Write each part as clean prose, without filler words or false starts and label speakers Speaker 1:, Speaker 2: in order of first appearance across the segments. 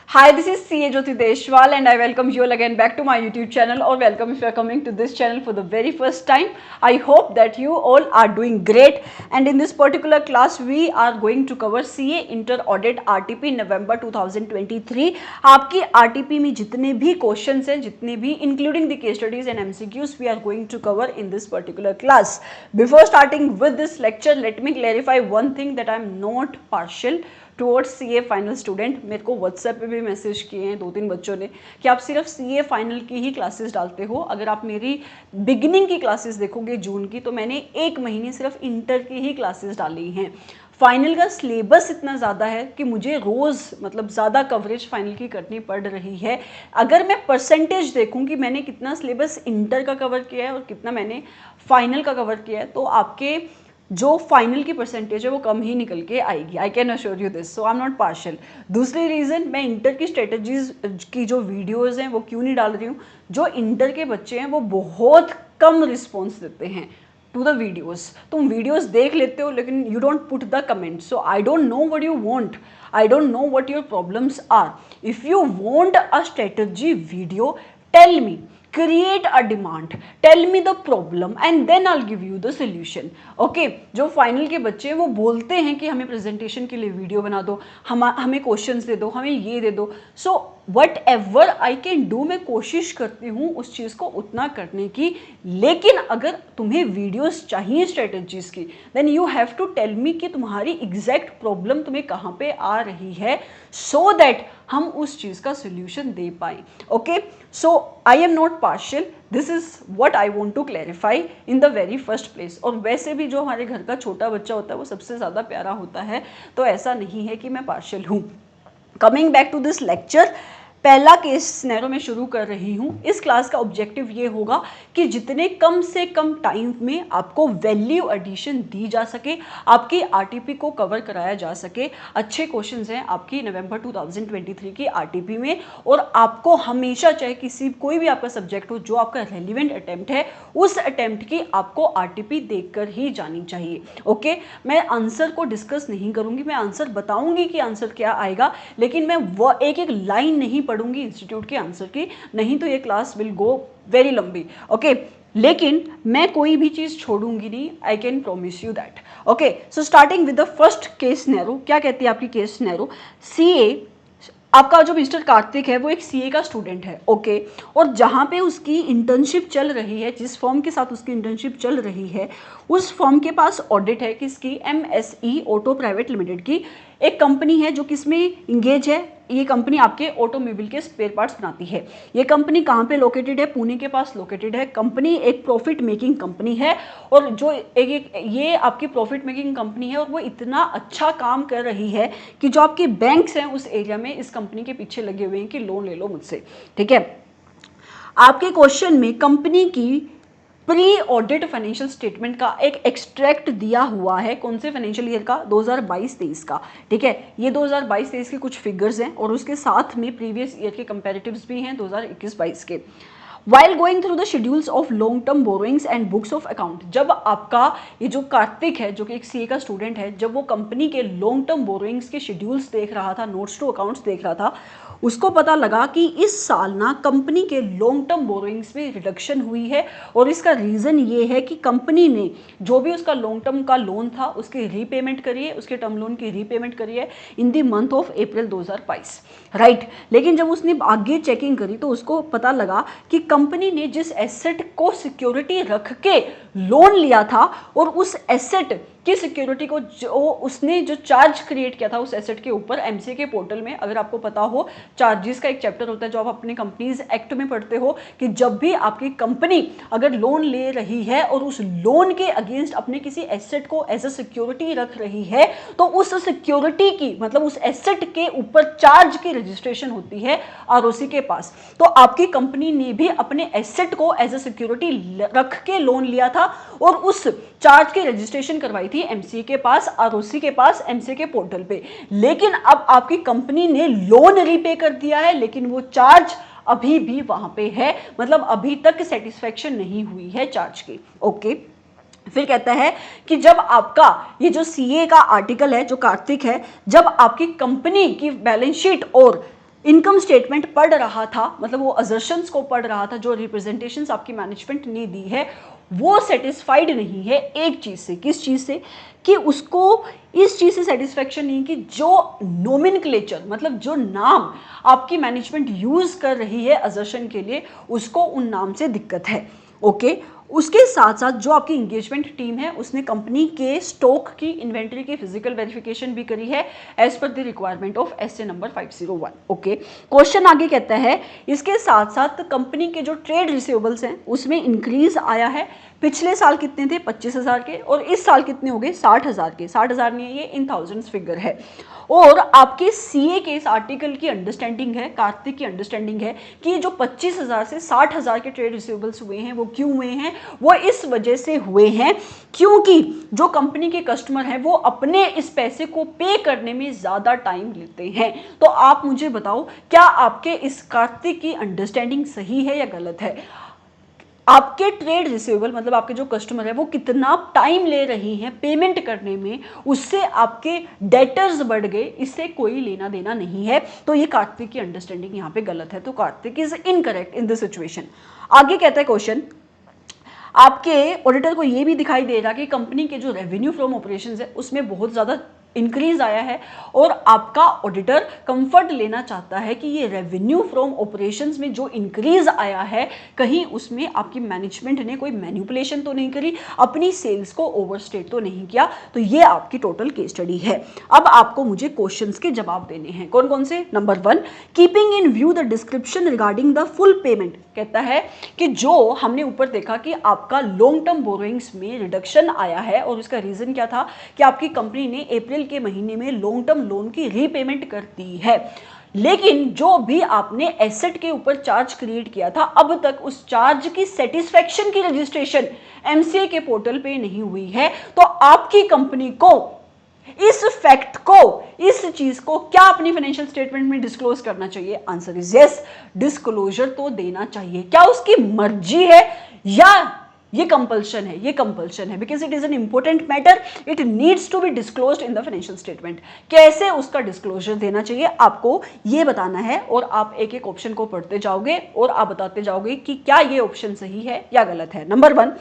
Speaker 1: Hi, this is CA Jyoti Deshwal and I welcome you all again back to my YouTube channel or welcome if you are coming to this channel for the very first time. I hope that you all are doing great and in this particular class we are going to cover CA Inter Audit RTP November 2023. आपकी RTP में जितने भी questions हैं, जितने भी including the case studies and MCQs we are going to cover in this particular class. Before starting with this lecture, let me clarify one thing that I am not partial towards CA final student. मेरे को WhatsApp पे भी message किए हैं 2-3 बच्चों ने कि आप सिर्फ CA फाइनल की ही क्लासेस डालते हो. अगर आप मेरी बिगिनिंग की क्लासेस देखोगे जून की तो मैंने 1 महीने सिर्फ इंटर की ही क्लासेस डाली हैं. फाइनल का सिलेबस इतना ज़्यादा है कि मुझे रोज़ मतलब ज़्यादा कवरेज फाइनल की करनी पड़ रही है. अगर मैं परसेंटेज देखूं कि मैंने कितना सिलेबस इंटर का कवर किया है और कितना मैंने फाइनल का कवर किया है तो आपके जो फाइनल की परसेंटेज है वो कम ही निकल के आएगी. I can assure you this. So I am not partial. दूसरी रीज़न, मैं इंटर की स्ट्रेटजीज की जो वीडियोज़ हैं वो क्यों नहीं डाल रही हूँ. जो इंटर के बच्चे हैं वो बहुत कम रिस्पॉन्स देते हैं टू द वीडियोज़. तुम वीडियोज़ देख लेते हो लेकिन you don't put the comment. So I don't know what you want. I don't know what your problems are. If you want a strategy video, tell me, create a demand, tell me the problem and then I'll give you the solution. Okay, जो final के बच्चे हैं वो बोलते हैं कि हमें presentation के लिए वीडियो बना दो, हमें क्वेश्चंस दे दो, हमें ये दे दो. So what ever I can do, मैं कोशिश करती हूँ उस चीज़ को उतना करने की. लेकिन अगर तुम्हें वीडियोस चाहिए स्ट्रेटजीज की then you have to tell me कि तुम्हारी एग्जैक्ट प्रॉब्लम तुम्हें कहाँ पे आ रही है सो दैट हम उस चीज़ का सोल्यूशन दे पाएँ. Okay, so I am not partial. This is what I want to clarify in the very first place. और वैसे भी जो हमारे घर का छोटा बच्चा होता है वो सबसे ज़्यादा प्यारा होता है, तो ऐसा नहीं है कि मैं पार्शियल हूँ. Coming back to this lecture, पहला केस सिनेरियो में शुरू कर रही हूँ. इस क्लास का ऑब्जेक्टिव ये होगा कि जितने कम से कम टाइम में आपको वैल्यू एडिशन दी जा सके, आपकी आरटीपी को कवर कराया जा सके. अच्छे क्वेश्चंस हैं आपकी नवंबर 2023 की आरटीपी में और आपको हमेशा, चाहे कोई भी आपका सब्जेक्ट हो, जो आपका रेलिवेंट अटेम्प्ट है उस अटेम्प्ट की आपको आरटीपी देखकर ही जानी चाहिए. ओके, मैं आंसर को डिस्कस नहीं करूँगी, मैं आंसर बताऊँगी कि आंसर क्या आएगा, लेकिन मैं वो एक एक लाइन नहीं पढ़ूंगी इंस्टीट्यूट के आंसर की, नहीं तो ये क्लास विल गो वेरी लंबी. ओके, लेकिन मैं कोई भी चीज़ छोड़ूंगी नहीं. I can promise you that. Okay, so starting with the first case scenario. क्या कहती है आपकी केस सिनेरियो? सीए, आपका जो मिस्टर कार्तिक है वो एक सीए का स्टूडेंट है. ओके, और जहाँ पे उसकी इंटर्नशिप चल रही है, जिस फॉर्म के साथ उसकी इंटर्नशिप चल रही है उस फॉर्म के पास ऑडिट है किसकी? एमएसई ऑटो प्राइवेट लिमिटेड की. एक कंपनी है जो किसमें इंगेज है. ये कंपनी आपके ऑटोमोबाइल के स्पेयर पार्ट्स बनाती है. ये कंपनी कहाँ पे लोकेटेड है? पुणे के पास लोकेटेड है. कंपनी एक प्रॉफिट मेकिंग कंपनी है और जो ये आपकी प्रॉफिट मेकिंग कंपनी है और वो इतना अच्छा काम कर रही है कि जो आपके बैंक्स हैं उस एरिया में इस कंपनी के पीछे लगे हुए हैं कि लोन ले लो मुझसे. ठीक है, आपके क्वेश्चन में कंपनी की प्री ऑडिट फाइनेंशियल स्टेटमेंट का एक एक्सट्रैक्ट दिया हुआ है. कौन से फाइनेंशियल ईयर का? 2022-23 का. ठीक है, ये 2022-23 के कुछ फिगर्स हैं और उसके साथ में प्रीवियस ईयर के कंपैरेटिव्स भी हैं 2021-22 के. While going through the schedules of long term borrowings and books of account, जब आपका ये जो कार्तिक है जो कि एक सीए का स्टूडेंट है, जब वो कंपनी के लॉन्ग टर्म बोरोइंग्स के शेड्यूल्स देख रहा था, नोट्स टू अकाउंट्स देख रहा था, उसको पता लगा कि इस साल ना कंपनी के लॉन्ग टर्म बोरोइंग्स में रिडक्शन हुई है. और इसका रीज़न ये है कि कंपनी ने जो भी उसका लॉन्ग टर्म का लोन था उसकी रीपेमेंट करी है, उसके टर्म लोन की रीपेमेंट करी है in the month of April 2022. Right, लेकिन जब उसने आगे चेकिंग करी तो उसको पता लगा कि कंपनी ने जिस एसेट को सिक्योरिटी रख के लोन लिया था और उस एसेट की सिक्योरिटी को उसने जो चार्ज क्रिएट किया था उस एसेट के ऊपर एमसीए के पोर्टल में, अगर आपको पता हो चार्जेस का एक चैप्टर होता है जो आप अपने कंपनीज एक्ट में पढ़ते हो कि जब भी आपकी कंपनी अगर लोन ले रही है और उस लोन के अगेंस्ट अपने किसी एसेट को एज अ सिक्योरिटी रख रही है तो उस सिक्योरिटी की मतलब उस एसेट के ऊपर चार्ज की रजिस्ट्रेशन होती है आरओसी के पास. तो आपकी कंपनी ने भी अपने एसेट को एज अ सिक्योरिटी रख के लोन लिया था और उस चार्ज की रजिस्ट्रेशन करवाई थी एमसीए के पास, आरओसी के पास, एमसीए के पोर्टल पे. लेकिन अब आपकी कंपनी ने लोन रीपे कर दिया है लेकिन वो चार्ज अभी भी वहां पे है, मतलब अभी तक सेटिस्फेक्शन नहीं हुई है चार्ज की. ओके, फिर कहता है कि जब आपका ये जो सीए का आर्टिकल है जो कार्तिक है, जब आपकी कंपनी की बैलेंस शीट और इनकम स्टेटमेंट पढ़ रहा था, मतलब वो असर्शंस को पढ़ रहा था जो रिप्रेजेंटेशंस आपकी मैनेजमेंट ने दी है, वो सेटिस्फाइड नहीं है एक चीज़ से। किस चीज़ से? कि उसको इस चीज़ से सेटिस्फेक्शन नहीं कि जो नोमेनक्लेचर, मतलब जो नाम आपकी मैनेजमेंट यूज़ कर रही है असर्शन के लिए, उसको उन नाम से दिक्कत है। ओके, उसके साथ साथ जो आपकी इंगेजमेंट टीम है उसने कंपनी के स्टॉक की, इन्वेंट्री की फिजिकल वेरिफिकेशन भी करी है as per the requirement of SA number 501। Okay, question आगे कहता है इसके साथ साथ कंपनी के जो ट्रेड रिसीवेबल्स हैं उसमें इंक्रीज आया है। पिछले साल कितने थे? 25,000 के, और इस साल कितने हो गए? 60,000 के। 60,000 नहीं है ये, इन थाउजेंड्स फिगर है। और आपके सीए के इस आर्टिकल की अंडरस्टैंडिंग है, कार्तिक की अंडरस्टैंडिंग है कि जो 25,000 से 60,000 के ट्रेड रिसीवेबल्स हुए हैं वो क्यों हुए हैं? वो इस वजह से हुए हैं क्योंकि जो कंपनी के कस्टमर हैं वो अपने इस पैसे को पे करने में ज़्यादा टाइम लेते हैं। तो आप मुझे बताओ, क्या आपके इस कार्तिक की अंडरस्टैंडिंग सही है या गलत है? आपके ट्रेड रिसीवेबल, मतलब आपके जो कस्टमर है वो कितना टाइम ले रही हैं पेमेंट करने में, उससे आपके डेटर्स बढ़ गए, इससे कोई लेना देना नहीं है। तो ये कार्तिक की अंडरस्टैंडिंग यहाँ पे गलत है, तो Kartik is incorrect in this situation. आगे कहता है क्वेश्चन, आपके ऑडिटर को ये भी दिखाई दे रहा कि कंपनी के जो रेवेन्यू फ्रॉम ऑपरेशंस है उसमें बहुत ज़्यादा इंक्रीज आया है, और आपका ऑडिटर कंफर्ट लेना चाहता है कि ये रेवेन्यू फ्रॉम ऑपरेशंस में जो इंक्रीज आया है कहीं उसमें आपकी मैनेजमेंट ने कोई मैनिपुलेशन तो नहीं करी, अपनी सेल्स को ओवरस्टेट तो नहीं किया। तो ये आपकी टोटल केस स्टडी है। अब आपको मुझे क्वेश्चंस के जवाब देने हैं। कौन कौन से? Number 1, keeping in view the description regarding the full payment. कहता है कि जो हमने ऊपर देखा कि आपका लॉन्ग टर्म बोरोइंग्स में रिडक्शन आया है, और उसका रीजन क्या था कि आपकी कंपनी ने अप्रैल के महीने में लॉन्ग टर्म लोन की रीपेमेंट कर दी है, लेकिन जो भी आपने एसेट के ऊपर चार्ज क्रिएट किया था अब तक उस चार्ज की सेटिस्फेक्शन की रजिस्ट्रेशन एमसीए के पोर्टल पे नहीं हुई है। तो आपकी कंपनी को इस फैक्ट को, इस चीज को क्या अपनी फाइनेंशियल स्टेटमेंट में डिस्क्लोज करना चाहिए? आंसर इज यस, डिस्क्लोजर तो देना चाहिए। क्या उसकी मर्जी है या ये कंपल्शन है? ये कंपल्शन है, because it is an important matter, it needs to be disclosed in the financial statement. कैसे उसका डिस्क्लोजर देना चाहिए आपको ये बताना है, और आप एक एक ऑप्शन को पढ़ते जाओगे और आप बताते जाओगे कि क्या ये ऑप्शन सही है या गलत है। नंबर 1,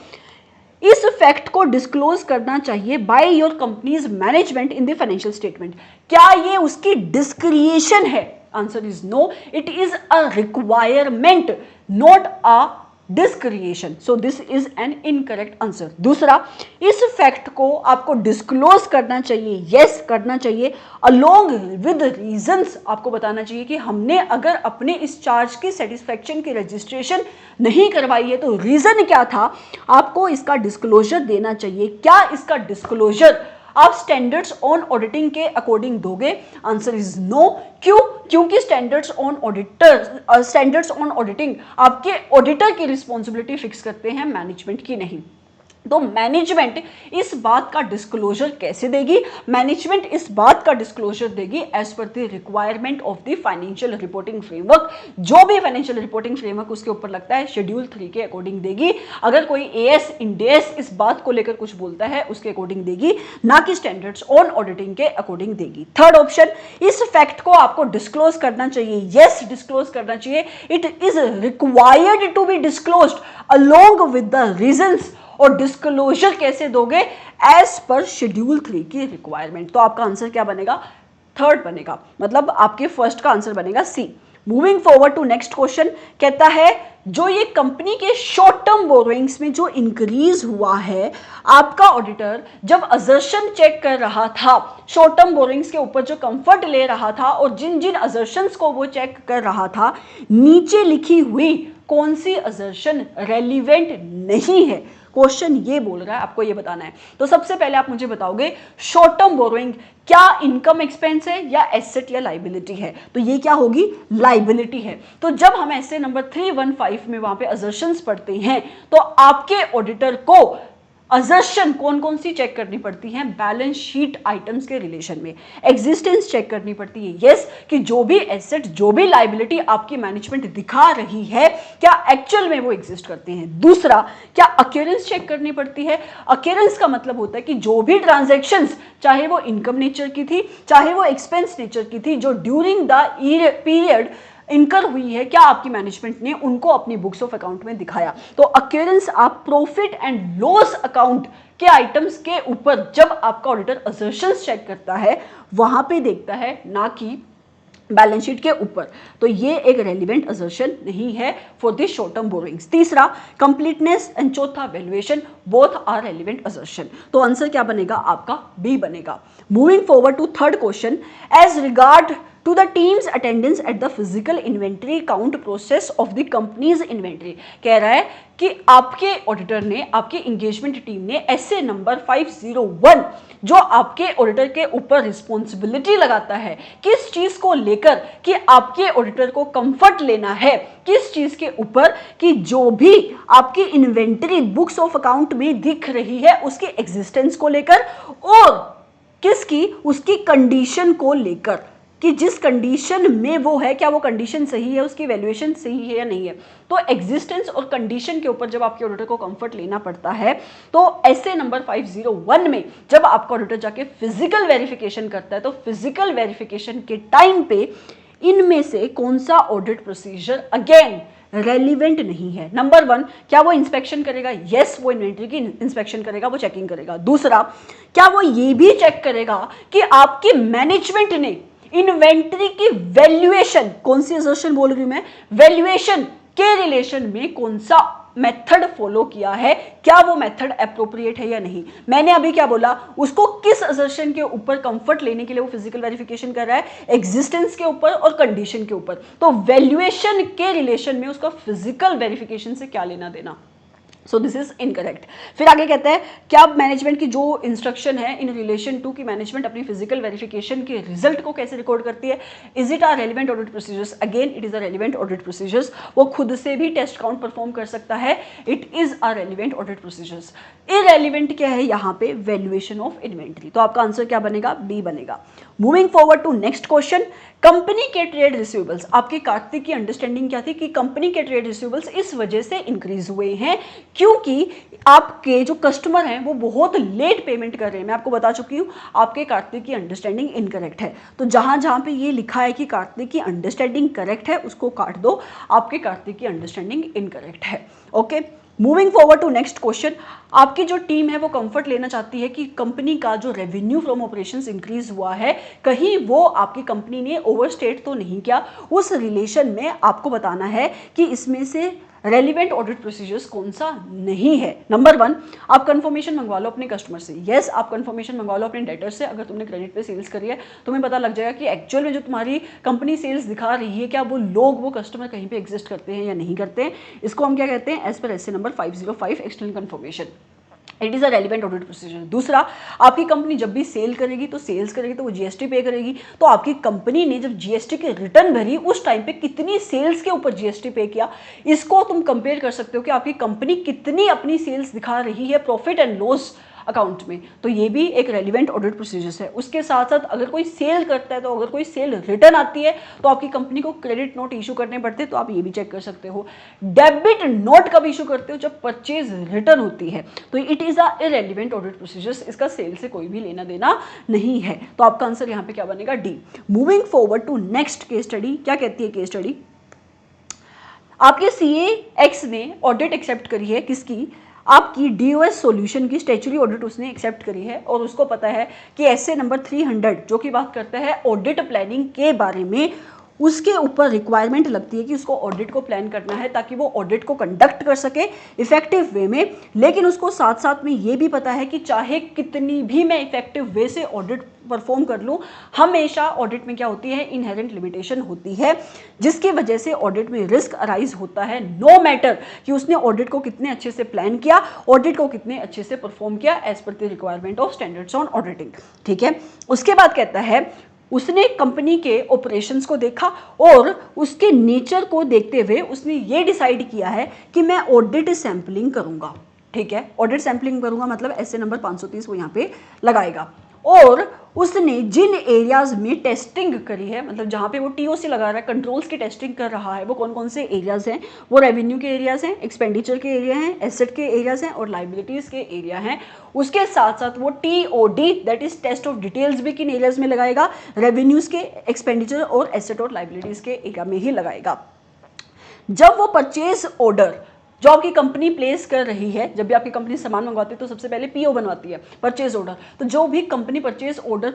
Speaker 1: इस फैक्ट को डिस्क्लोज करना चाहिए by your company's management in the financial statement. क्या ये उसकी डिस्क्रिएशन है? Answer is no, it is a requirement, not a discretion. So this is an incorrect answer. दूसरा, इस फैक्ट को आपको डिस्क्लोज करना चाहिए, यस करना चाहिए, अलोंग विद रीजंस। आपको बताना चाहिए कि हमने अगर अपने इस चार्ज की सेटिस्फेक्शन की रजिस्ट्रेशन नहीं करवाई है तो रीजन क्या था, आपको इसका डिस्क्लोजर देना चाहिए। क्या इसका डिस्क्लोजर आप स्टैंडर्ड्स ऑन ऑडिटिंग के अकॉर्डिंग दोगे? Answer is no. क्यों? क्योंकि स्टैंडर्ड्स ऑन ऑडिटिंग आपके ऑडिटर की रिस्पॉन्सिबिलिटी फिक्स करते हैं, मैनेजमेंट की नहीं। तो मैनेजमेंट इस बात का डिस्क्लोजर कैसे देगी? मैनेजमेंट इस बात का डिस्क्लोजर देगी as per the requirement of the financial reporting framework. जो भी फाइनेंशियल रिपोर्टिंग फ्रेमवर्क उसके ऊपर लगता है शेड्यूल 3 के अकॉर्डिंग देगी। अगर कोई एएस इंडेस इस बात को लेकर कुछ बोलता है उसके अकॉर्डिंग देगी, ना कि स्टैंडर्ड्स ऑन ऑडिटिंग के अकॉर्डिंग देगी। थर्ड ऑप्शन, इस फैक्ट को आपको डिस्क्लोज करना चाहिए, यस डिस्क्लोज करना चाहिए, it is required to be disclosed along with the reasons. और डिस्क्लोजर कैसे दोगे? एज पर शेड्यूल 3 की रिक्वायरमेंट। तो आपका आंसर क्या बनेगा? थर्ड बनेगा, मतलब आपके फर्स्ट का आंसर बनेगा C. Moving forward to next question, कहता है जो ये कंपनी के शॉर्ट टर्म बोरोइंग्स में जो इंक्रीज हुआ है, आपका ऑडिटर जब असर्शन चेक कर रहा था, शॉर्ट टर्म बोरोइंग्स के ऊपर जो कंफर्ट ले रहा था और जिन जिन असर्शंस को वो चेक कर रहा था, नीचे लिखी हुई कौन सी असर्शन रेलिवेंट नहीं है? क्वेश्चन ये बोल रहा है, आपको ये बताना है। तो सबसे पहले आप मुझे बताओगे शॉर्ट टर्म बोरोइंग क्या इनकम एक्सपेंस है या एसेट या लाइबिलिटी है? तो ये क्या होगी? लाइबिलिटी है। तो जब हम ऐसे नंबर 315 में वहां पे असर्शंस पढ़ते हैं तो आपके ऑडिटर को असर्शन कौन कौन सी चेक करनी पड़ती हैं बैलेंस शीट आइटम्स के रिलेशन में। एग्जिस्टेंस चेक करनी पड़ती है, यस, कि जो भी एसेट जो भी लायबिलिटी आपकी मैनेजमेंट दिखा रही है क्या एक्चुअल में वो एग्जिस्ट करते हैं। दूसरा, क्या अक्यूरेंस चेक करनी पड़ती है। अक्यूरेंस का मतलब होता है कि जो भी ट्रांजैक्शंस, चाहे वो इनकम नेचर की थी चाहे वो एक्सपेंस नेचर की थी, जो ड्यूरिंग द पीरियड इनकर हुई है, क्या आपकी मैनेजमेंट ने उनको अपनी बुक्स ऑफ अकाउंट में दिखाया। तो अक्यूरेंस आप प्रॉफिट एंड लॉस अकाउंट के आइटम्स के ऊपर जब आपका ऑडिटर असर्शंस चेक करता है वहां पे देखता है, ना कि बैलेंस शीट के ऊपर। तो ये एक रेलिवेंट असर्शन नहीं है for this short term borrowings. तीसरा, कंप्लीटनेस एंड चौथा, valuation, both are relevant assertion. तो आंसर क्या बनेगा आपका, बी बनेगा। Moving forward to third question, as regard to the team's attendance at the physical inventory count process of the company's inventory, कह रहा है कि आपके ऑडिटर ने, आपकी इंगेजमेंट टीम ने ऐसे नंबर 501 जो आपके ऑडिटर के ऊपर रिस्पॉन्सिबिलिटी लगाता है किस चीज को लेकर, कि आपके ऑडिटर को कंफर्ट लेना है किस चीज के ऊपर, कि जो भी आपकी इन्वेंटरी बुक्स ऑफ अकाउंट में दिख रही है उसके एग्जिस्टेंस को लेकर, और किसकी, उसकी कंडीशन को लेकर, कि जिस कंडीशन में वो है क्या वो कंडीशन सही है, उसकी वैल्यूएशन सही है या नहीं है। तो एग्जिस्टेंस और कंडीशन के ऊपर जब आपके ऑडिटर को कंफर्ट लेना पड़ता है, तो ऐसे नंबर 501 में जब आपका ऑडिटर जाके फिजिकल वेरिफिकेशन करता है, तो फिजिकल वेरिफिकेशन के टाइम पे इनमें से कौन सा ऑडिट प्रोसीजर अगेन रेलिवेंट नहीं है। नंबर 1, क्या वो इंस्पेक्शन करेगा, यस, वो इन्वेंटरी की इंस्पेक्शन करेगा, वो चेकिंग करेगा। दूसरा, क्या वो ये भी चेक करेगा कि आपकी मैनेजमेंट ने इन्वेंटरी की वैल्यूएशन, कौन सी असर्शन बोल रही हूं मैं, वैल्यूएशन के रिलेशन में कौन सा मेथड फॉलो किया है, क्या वो मेथड एप्रोप्रिएट है या नहीं। मैंने अभी क्या बोला, उसको किस असर्शन के ऊपर कंफर्ट लेने के लिए वो फिजिकल वेरिफिकेशन कर रहा है, एग्जिस्टेंस के ऊपर और कंडीशन के ऊपर। तो वैल्यूएशन के रिलेशन में उसका फिजिकल वेरिफिकेशन से क्या लेना देना। सो दिस इज इनकरेक्ट। फिर आगे कहते हैं, क्या मैनेजमेंट की जो इंस्ट्रक्शन है इन रिलेशन टू कि मैनेजमेंट अपनी फिजिकल वेरिफिकेशन के रिजल्ट को कैसे रिकॉर्ड करती है, is it are relevant audit procedures, again it is a relevant audit procedures. वो खुद से भी टेस्ट काउंट परफॉर्म कर सकता है, it is a relevant audit procedures. Irrelevant क्या है यहाँ पे, वैल्यूएशन ऑफ इन्वेंटरी। तो आपका आंसर क्या बनेगा, बी बनेगा। Moving forward to next question, company के ट्रेड रिसीवेबल्स, आपकी कार्तिक की अंडरस्टैंडिंग क्या थी कि कंपनी के ट्रेड रिसीवेबल्स इस वजह से इंक्रीज हुए हैं क्योंकि आपके जो कस्टमर हैं वो बहुत लेट पेमेंट कर रहे हैं। मैं आपको बता चुकी हूं आपके कार्तिक की अंडरस्टैंडिंग इनकरेक्ट है, तो जहां जहां पे ये लिखा है कि कार्तिक की अंडरस्टैंडिंग करेक्ट है उसको काट दो, आपके कार्तिक की अंडरस्टैंडिंग इनकरेक्ट है। Okay, moving forward to next question, आपकी जो टीम है वो कंफर्ट लेना चाहती है कि कंपनी का जो रेवेन्यू फ्रॉम ऑपरेशंस इंक्रीज हुआ है कहीं वो आपकी कंपनी ने ओवरस्टेट तो नहीं किया। उस रिलेशन में आपको बताना है कि इसमें से रेलिवेंट ऑडिट प्रोसीजर्स कौन सा नहीं है। नंबर 1, आप कंफर्मेशन मंगवा लो अपने कस्टमर से, यस आप कंफर्मेशन मंगवा लो अपने डेटर से। अगर तुमने क्रेडिट पे सेल्स करी है तुम्हें पता लग जाएगा कि एक्चुअल में जो तुम्हारी कंपनी सेल्स दिखा रही है क्या वो लोग, वो कस्टमर कहीं पे एग्जिस्ट करते हैं या नहीं करते हैं। इसको हम क्या कहते हैं, as per S number 505 external confirmation, it is a relevant audit procedure. दूसरा, आपकी कंपनी जब भी सेल करेगी तो वो जीएसटी पे करेगी, तो आपकी कंपनी ने जब जीएसटी की रिटर्न भरी उस टाइम पे कितनी सेल्स के ऊपर जीएसटी पे किया, इसको तुम कंपेयर कर सकते हो कि आपकी कंपनी कितनी अपनी सेल्स दिखा रही है प्रॉफिट एंड लॉस अकाउंट में। तो ये भी एक रेलिवेंट ऑडिट प्रोसीजर्स है। उसके साथ साथ अगर कोई सेल करता है तो अगर कोई सेल रिटर्न आती है तो आपकी कंपनी को क्रेडिट नोट इशू करने पड़ते हैं, तो आप ये भी चेक कर सकते हो। डेबिट नोट कब इशू करते हो, जब परचेज रिटर्न होती है, तो it is a irrelevant audit procedures, इसका सेल से कोई भी लेना देना नहीं है। तो आपका आंसर यहाँ पे क्या बनेगा, D. Moving forward to next case study, क्या कहती है केस स्टडी, आपके सीए एक्स ने ऑडिट एक्सेप्ट करी है, किसकी, आपकी डीओएस सॉल्यूशन की स्टैच्यूटरी ऑडिट उसने एक्सेप्ट करी है, और उसको पता है कि एसए नंबर 300 जो कि बात करता है ऑडिट प्लानिंग के बारे में, उसके ऊपर रिक्वायरमेंट लगती है कि उसको ऑडिट को प्लान करना है ताकि वो ऑडिट को कंडक्ट कर सके इफेक्टिव वे में। लेकिन उसको साथ साथ में ये भी पता है कि चाहे कितनी भी मैं इफेक्टिव वे से ऑडिट परफॉर्म कर लूँ, हमेशा ऑडिट में क्या होती है, इनहेरेंट लिमिटेशन होती है, जिसकी वजह से ऑडिट में रिस्क अराइज होता है, नो मैटर कि उसने ऑडिट को कितने अच्छे से प्लान किया, ऑडिट को कितने अच्छे से परफॉर्म किया as per the requirement of standards on auditing. ठीक है, उसके बाद कहता है उसने कंपनी के ऑपरेशंस को देखा और उसके नेचर को देखते हुए उसने ये डिसाइड किया है कि मैं ऑडिट सैंपलिंग करूंगा। ठीक है, ऑडिट सैम्पलिंग करूंगा मतलब ऐसे नंबर 530 वो यहाँ पे लगाएगा। और उसने जिन एरियाज में टेस्टिंग करी है, मतलब जहाँ पे वो टीओसी लगा रहा है, कंट्रोल्स की टेस्टिंग कर रहा है, वो कौन कौन से एरियाज हैं, वो रेवेन्यू के एरियाज हैं, एक्सपेंडिचर के एरिया हैं, एसेट के एरियाज हैं और लाइबिलिटीज के एरिया हैं। उसके साथ साथ वो TOD that is test of details भी किन एरियाज में लगाएगा, रेवेन्यूज के, एक्सपेंडिचर और एसेट और लाइबिलिटीज के एरिया में ही लगाएगा। जब वो परचेज ऑर्डर जो आपकी कंपनी प्लेस कर रही है, जब भी आपकी कंपनी सामान मंगवाती है तो सबसे पहले पीओ बनवाती है, परचेज ऑर्डर। तो जो भी कंपनी परचेज ऑर्डर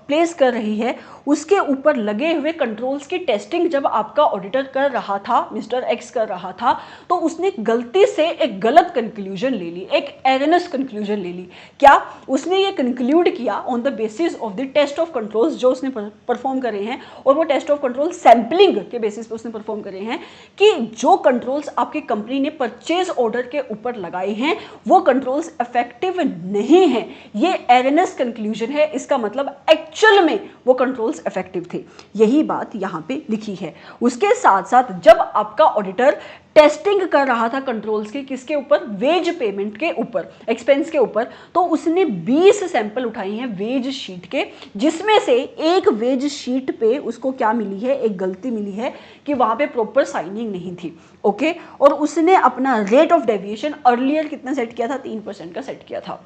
Speaker 1: प्लेस कर रही है उसके ऊपर लगे हुए कंट्रोल्स की टेस्टिंग जब आपका ऑडिटर कर रहा था, मिस्टर एक्स कर रहा था, तो उसने गलती से एक गलत कंक्लूजन ले ली, एक एरनस कंक्लूजन ले ली। क्या उसने ये कंक्लूड किया on the basis of the test of controls जो उसने परफॉर्म करे हैं, और वो टेस्ट ऑफ कंट्रोल सैम्पलिंग के बेसिस पे उसने परफॉर्म करे हैं कि जो कंट्रोल्स आपकी कंपनी ने परचेज ऑर्डर के ऊपर लगाए हैं वो कंट्रोल्स इफेक्टिव नहीं है। ये एरनस कंक्लूजन है, इसका मतलब एक्चुअल में वो कंट्रोल्स इफेक्टिव थे। यही बात यहां पे लिखी है। उसके साथ साथ जब आपका ऑडिटर टेस्टिंग कर रहा था कंट्रोल्स की, किसके ऊपर, वेज पेमेंट के ऊपर, एक्सपेंस के ऊपर, तो उसने 20 सैंपल उठाए हैं वेज शीट के, जिसमें से एक वेज शीट पे उसको क्या मिली है, एक गलती मिली है कि वहां पे प्रॉपर साइनिंग नहीं थी। ओके, और उसने अपना रेट ऑफ डेविएशन अर्लियर कितना सेट किया था, 3% का सेट किया था।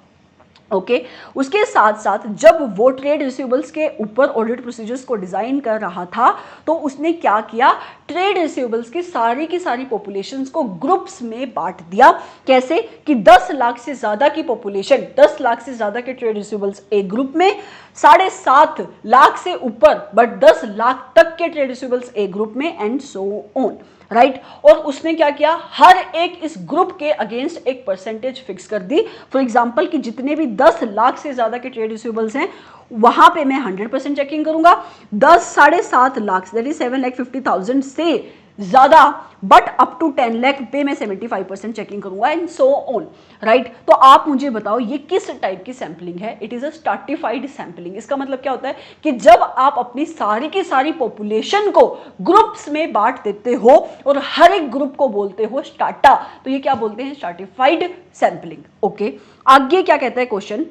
Speaker 1: ओके, उसके साथ साथ जब वो ट्रेड रिसीवेबल्स के ऊपर ऑडिट प्रोसीजर्स को डिजाइन कर रहा था तो उसने क्या किया, ट्रेड रिसीवेबल्स की सारी पॉपुलेशंस को ग्रुप्स में बांट दिया। कैसे कि 10 लाख से ज्यादा की पॉपुलेशन, 10 लाख से ज्यादा के ट्रेड रिसीवेबल्स एक ग्रुप में, 7.5 लाख से ऊपर बट 10 लाख तक के ट्रेड रिसीवेबल्स एक ग्रुप में, एंड सो ऑन, राइट। और उसने क्या किया, हर एक इस ग्रुप के अगेंस्ट एक परसेंटेज फिक्स कर दी। फॉर एग्जांपल कि जितने भी 10 लाख से ज्यादा के ट्रेड रिसीवेबल्स हैं वहां पे मैं 100% चेकिंग करूंगा। 7.5 लाख दैट इज 7,50,000 से ज्यादा बट अप टू 10 लाख पे मैं 75% चेकिंग करूंगा, एंड सो ऑन, राइट। तो आप मुझे बताओ ये किस टाइप की सैंपलिंग है। It is a stratified sampling. इसका मतलब क्या होता है कि जब आप अपनी सारी की सारी पॉपुलेशन को ग्रुप्स में बांट देते हो और हर एक ग्रुप को बोलते हो स्ट्रैटा, तो ये क्या बोलते हैं, स्ट्रैटिफाइड सैंपलिंग। ओके, आगे क्या कहता है क्वेश्चन,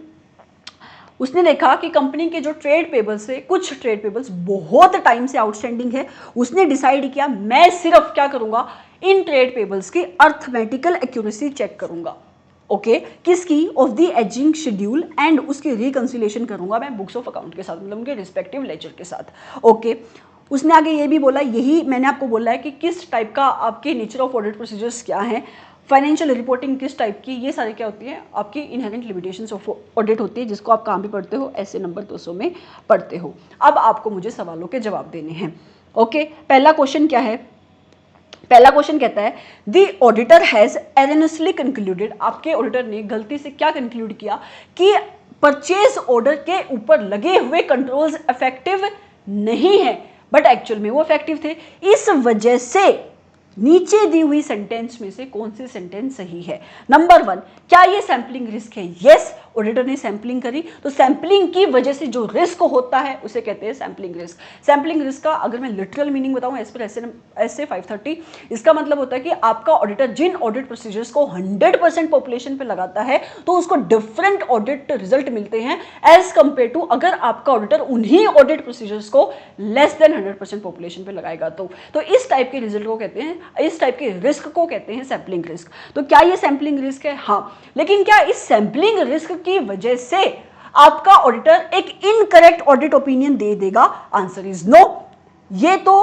Speaker 1: उसने देखा कि कंपनी के जो ट्रेड पेबल्स है, कुछ ट्रेड पेबल्स बहुत टाइम से आउटस्टैंडिंग है। उसने डिसाइड किया मैं सिर्फ क्या करूंगा, इन ट्रेड पेबल्स की अर्थमेटिकल एक्यूरेसी चेक करूंगा। ओके, किसकी, of the ageing schedule, and उसकी रिकंसिलेशन करूंगा मैं बुक्स ऑफ अकाउंट के साथ, मतलब उनके रिस्पेक्टिव लेजर के साथ। ओके, उसने आगे ये भी बोला, यही मैंने आपको बोला है कि किस टाइप का आपके नेचर ऑफ ऑडिट प्रोसीजर्स क्या है, फाइनेंशियल रिपोर्टिंग किस टाइप की, ये सारी क्या होती है आपकी इनहेरेंट लिमिटेशंस ऑफ ऑडिट होती है, जिसको आप कहाँ भी पढ़ते हो, ऐसे नंबर 200 में पढ़ते हो। अब आपको मुझे सवालों के जवाब देने हैं। ओके, पहला क्वेश्चन क्या है, पहला क्वेश्चन कहता है द ऑडिटर हैज एरनसली कंक्लूडेड, आपके ऑडिटर ने गलती से क्या कंक्लूड किया कि परचेज ऑर्डर के ऊपर लगे हुए कंट्रोल्स इफेक्टिव नहीं है, बट एक्चुअल में वो इफेक्टिव थे। इस वजह से नीचे दी हुई सेंटेंस में से कौन सी सेंटेंस सही है। नंबर 1, क्या ये सैंपलिंग रिस्क है? यस, ऑडिटर ने सैंपलिंग करी तो सैंपलिंग की वजह से जो रिस्क होता है उसे कहते हैं सैंपलिंग रिस्क। सैंपलिंग रिस्क का अगर मैं लिटरल मीनिंग बताऊं एज पर ऐसे 530, इसका मतलब होता है कि आपका ऑडिटर जिन ऑडिट प्रोसीजर्स को 100% पॉपुलेशन पे लगाता है तो उसको डिफरेंट ऑडिट रिजल्ट मिलते हैं एज कंपेयर टू अगर आपका ऑडिटर उन्हीं ऑडिट प्रोसीजर्स को लेस देन 100% पॉपुलेशन पे लगाएगा। तो इस टाइप के रिजल्ट को कहते हैं, इस टाइप के रिस्क को कहते हैं सैंपलिंग रिस्क। तो क्या ये सैंपलिंग रिस्क है? हाँ, लेकिन क्या इस सैंपलिंग रिस्क की वजह से आपका ऑडिटर एक इनकरेक्ट ऑडिट ओपिनियन दे देगा? आंसर इज नो, ये तो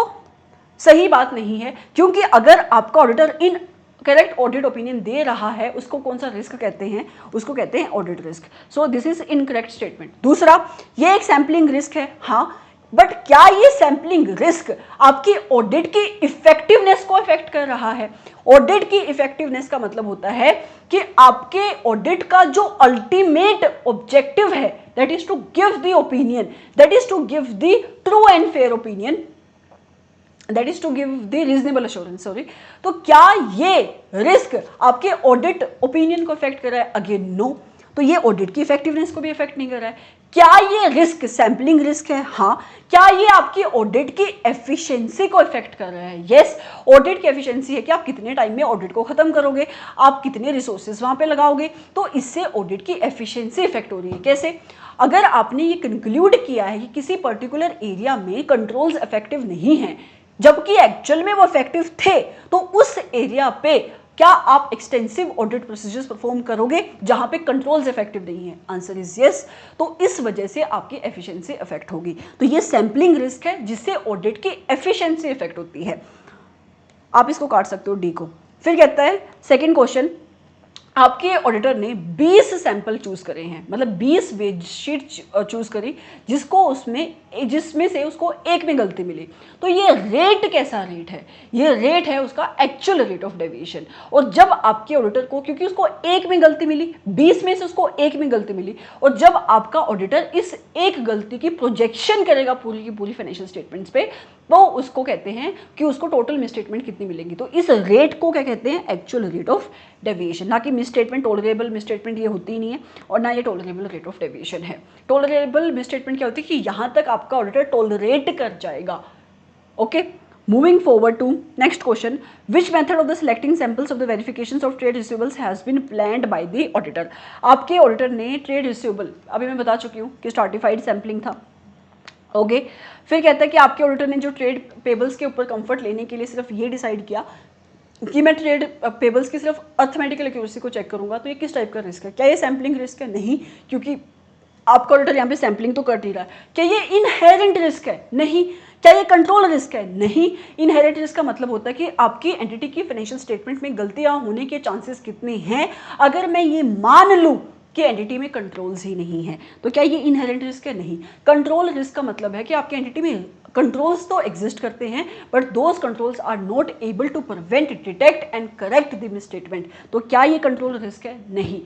Speaker 1: सही बात नहीं है, क्योंकि अगर आपका auditor incorrect audit opinion दे रहा है उसको कौन सा रिस्क कहते हैं? उसको कहते हैं audit risk. So this is incorrect statement. दूसरा, ये एक सैंपलिंग रिस्क है, हाँ, बट क्या ये सैंपलिंग रिस्क आपकी ऑडिट की इफेक्टिवनेस को इफेक्ट कर रहा है? ऑडिट की इफेक्टिवनेस का मतलब होता है कि आपके ऑडिट का जो अल्टीमेट ऑब्जेक्टिव है that is to give the opinion, that is to give the true and fair opinion, that is to give the reasonable assurance, sorry. तो क्या ये रिस्क आपके ऑडिट ओपिनियन को इफेक्ट कर रहा है? Again no. तो ये ऑडिट की इफेक्टिवनेस को भी इफेक्ट नहीं कर रहा है। क्या ये रिस्क सैम्पलिंग रिस्क है? हाँ। क्या ये आपकी ऑडिट की एफिशिएंसी को इफेक्ट कर रहा है? यस। ऑडिट की एफिशिएंसी है कि आप कितने टाइम में ऑडिट को खत्म करोगे, आप कितने रिसोर्सेज वहां पे लगाओगे, तो इससे ऑडिट की एफिशिएंसी इफेक्ट हो रही है। कैसे? अगर आपने ये कंक्लूड किया है कि किसी पर्टिकुलर एरिया में कंट्रोल्स इफेक्टिव नहीं है जबकि एक्चुअल में वो इफेक्टिव थे, तो उस एरिया पे क्या आप एक्सटेंसिव ऑडिट प्रोसीजर्स परफॉर्म करोगे जहां पे कंट्रोल्स इफेक्टिव नहीं है? Answer is yes. तो इस वजह से आपकी एफिशिएंसी इफेक्ट होगी। तो ये सैम्पलिंग रिस्क है जिससे ऑडिट की एफिशिएंसी इफेक्ट होती है। आप इसको काट सकते हो डी को। फिर कहता है सेकंड क्वेश्चन, आपके ऑडिटर ने 20 सैंपल चूज करे हैं, मतलब 20 वेज शीट चूज करी जिसमें से उसको एक में गलती मिली। तो ये रेट कैसा रेट है? ये रेट है उसका एक्चुअल रेट ऑफ डेविएशन। और जब आपके ऑडिटर को, क्योंकि उसको एक में गलती मिली, 20 में से उसको एक में गलती मिली, और जब आपका ऑडिटर इस एक गलती की प्रोजेक्शन करेगा पूरी की पूरी फाइनेंशियल स्टेटमेंट्स पे, तो उसको कहते हैं कि उसको टोटल मिसस्टेटमेंट कितनी मिलेंगी। तो इस रेट को क्या कहते हैं? Actual rate of deviation. ना कि मिसस्टेटमेंट, टॉलरेबल मिसस्टेटमेंट ये होती ही नहीं है, और ना ये टॉलरेबल रेट ऑफ डेविएशन है। टॉलरेबल मिसस्टेटमेंट क्या होती है कि यहां तक आपका ऑडिटर टॉलरेट कर जाएगा। Okay, moving forward to next question, which method of the selecting samples of the verification of trade receivables has been planned by the auditor. आपके ऑडिटर ने ट्रेड रिसीवेबल, अभी मैं बता चुकी हूँ कि स्ट्रैटिफाइड सैंपलिंग था। ओके, फिर कहता है कि आपके ऑडिटर ने जो ट्रेड पेबल्स के ऊपर कंफर्ट लेने के लिए सिर्फ ये डिसाइड किया कि मैं ट्रेड पेबल्स की सिर्फ अर्थमेटिकल एक्यूरेसी को चेक करूंगा। तो ये किस टाइप का रिस्क है? क्या ये सैम्पलिंग रिस्क है? नहीं, क्योंकि आपका ऑडिटर यहाँ पे सैम्पलिंग तो कर ही रहा है। क्या ये इनहेरेंट रिस्क है? नहीं। क्या ये कंट्रोल रिस्क है? नहीं। इनहेरेंट रिस्क का मतलब होता है कि आपकी एंटिटी की फाइनेंशियल स्टेटमेंट में गलतियां होने के चांसेस कितने हैं अगर मैं ये मान लूं कि एंटिटी में कंट्रोल्स ही नहीं है। तो क्या ये इनहेरेंट रिस्क है? नहीं। कंट्रोल रिस्क का मतलब है कि आपकी एंटिटी में कंट्रोल्स तो एग्जिस्ट करते हैं, but those controls are not able to prevent, detect and correct the misstatement. तो क्या ये कंट्रोल रिस्क है? नहीं।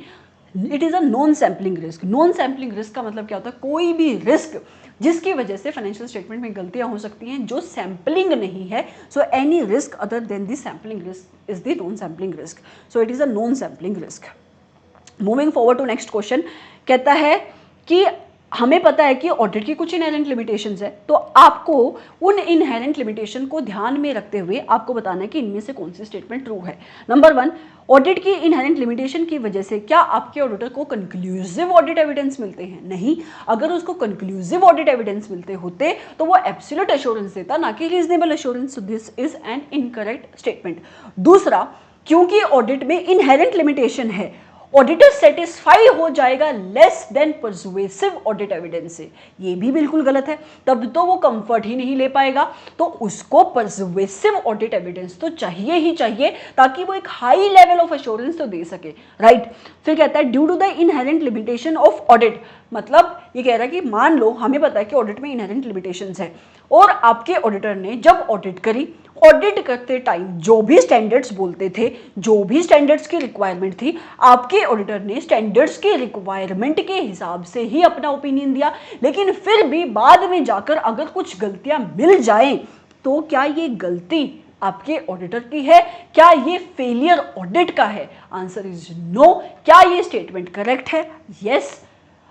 Speaker 1: It is a non sampling risk. Non sampling risk का मतलब क्या होता है? कोई भी रिस्क जिसकी वजह से फाइनेंशियल स्टेटमेंट में गलतियां हो सकती हैं जो सैम्पलिंग नहीं है। So any risk other than the sampling risk is the non sampling risk. So it is a non sampling risk. Moving forward to next question, कहता है कि हमें पता है कि ऑडिट की कुछ इनहेरेंट लिमिटेशंस है, तो आपको उन इनहेरेंट लिमिटेशन को ध्यान में रखते हुए आपको बताना है कि इनमें से कौन सी स्टेटमेंट ट्रू है। नंबर 1, ऑडिट की इनहेरेंट लिमिटेशन की वजह से क्या आपके ऑडिटर को कंक्लूसिव ऑडिट एविडेंस मिलते हैं? नहीं। अगर उसको कंक्लूसिव ऑडिट एविडेंस मिलते होते तो वो एब्सोल्यूट एश्योरेंस देता, ना कि reasonable assurance. So this is an incorrect statement. दूसरा, क्योंकि ऑडिट में इनहेरेंट लिमिटेशन है, ऑडिटर सेटिस्फाई हो जाएगा less than persuasive audit evidence से। ये भी बिल्कुल गलत है, तब तो वो कंफर्ट ही नहीं ले पाएगा। तो उसको परसुएसिव ऑडिट एविडेंस तो चाहिए ही चाहिए ताकि वो एक हाई लेवल ऑफ एश्योरेंस तो दे सके, राइट। फिर कहता है due to the inherent limitation of audit, मतलब ये कह रहा है कि मान लो हमें पता है कि ऑडिट में इनहेरेंट लिमिटेशंस है और आपके ऑडिटर ने जब ऑडिट करी, ऑडिट करते टाइम जो भी स्टैंडर्ड्स बोलते थे, जो भी स्टैंडर्ड्स की रिक्वायरमेंट थी, आपके ऑडिटर ने स्टैंडर्ड्स की रिक्वायरमेंट के हिसाब से ही अपना ओपिनियन दिया। लेकिन फिर भी बाद में जाकर अगर कुछ गलतियां मिल जाएं तो क्या ये गलती आपके ऑडिटर की है? क्या ये फेलियर ऑडिट का है? Answer is no. क्या ये स्टेटमेंट करेक्ट है? यस।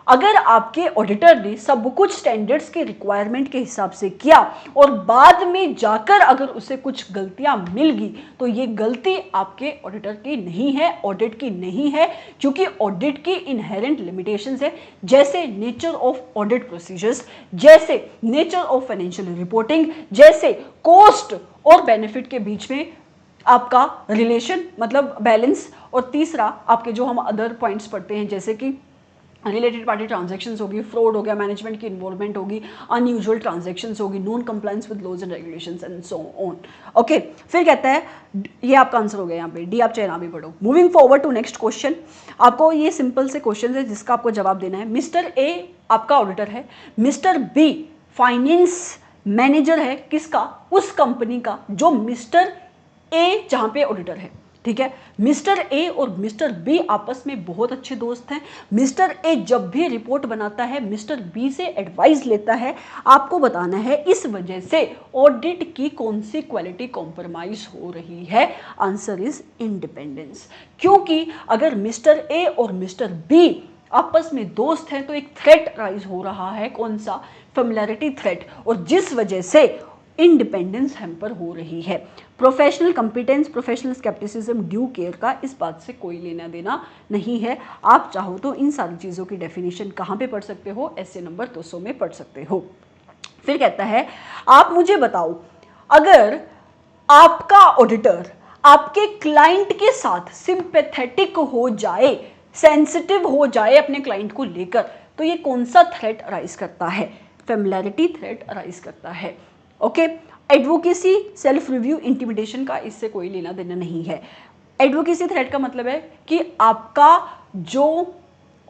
Speaker 1: अगर आपके ऑडिटर ने सब कुछ स्टैंडर्ड्स के रिक्वायरमेंट के हिसाब से किया और बाद में जाकर अगर उसे कुछ गलतियां मिल गई तो ये गलती आपके ऑडिटर की नहीं है, ऑडिट की नहीं है, क्योंकि ऑडिट की इनहेरेंट लिमिटेशंस है, जैसे नेचर ऑफ ऑडिट प्रोसीजर्स, जैसे नेचर ऑफ फाइनेंशियल रिपोर्टिंग, जैसे कॉस्ट और बेनिफिट के बीच में आपका रिलेशन मतलब बैलेंस, और तीसरा आपके जो हम अदर पॉइंट्स पढ़ते हैं जैसे कि रिलेटेड पार्टी ट्रांजैक्शंस होगी, फ्रॉड हो गया, मैनेजमेंट की इन्वॉल्वमेंट होगी, अनयूजुअल ट्रांजैक्शंस होगी, non compliance with laws and regulations and so on. Okay, फिर कहता है ये आपका आंसर हो गया यहाँ पे डी, आप चाहे ना भी पढ़ो। Moving forward to next question, आपको ये सिंपल से क्वेश्चन है जिसका आपको जवाब देना है। मिस्टर ए आपका ऑडिटर है, मिस्टर बी फाइनेंस मैनेजर है, किसका? उस कंपनी का जो मिस्टर ए जहाँ पे ऑडिटर है, ठीक है। मिस्टर ए और मिस्टर बी आपस में बहुत अच्छे दोस्त हैं। मिस्टर ए जब भी रिपोर्ट बनाता है मिस्टर बी से एडवाइस लेता है। आपको बताना है इस वजह से ऑडिट की कौन सी क्वालिटी कॉम्प्रोमाइज हो रही है। Answer is independence. क्योंकि अगर मिस्टर ए और मिस्टर बी आपस में दोस्त हैं, तो एक थ्रेट राइज हो रहा है, कौन सा, फेमिलियरिटी थ्रेट, और जिस वजह से इंडिपेंडेंस हैम्पर हो रही है। Professional competence, professional scepticism, due care का इस बात से कोई लेना देना नहीं है। आप चाहो तो इन सारी चीज़ों की डेफिनेशन कहाँ पे पढ़ सकते हो, ऐसे नंबर 200 में पढ़ सकते हो। फिर कहता है आप मुझे बताओ, अगर आपका ऑडिटर आपके क्लाइंट के साथ सिंपैथेटिक हो जाए, सेंसिटिव हो जाए अपने क्लाइंट को लेकर, तो ये कौन सा थ्रेट अराइज करता है, फेमिलियरिटी थ्रेट अराइज करता है। Okay, advocacy, self review, intimidation का इससे कोई लेना देना नहीं है। एडवोकेसी थ्रेट का मतलब है कि आपका जो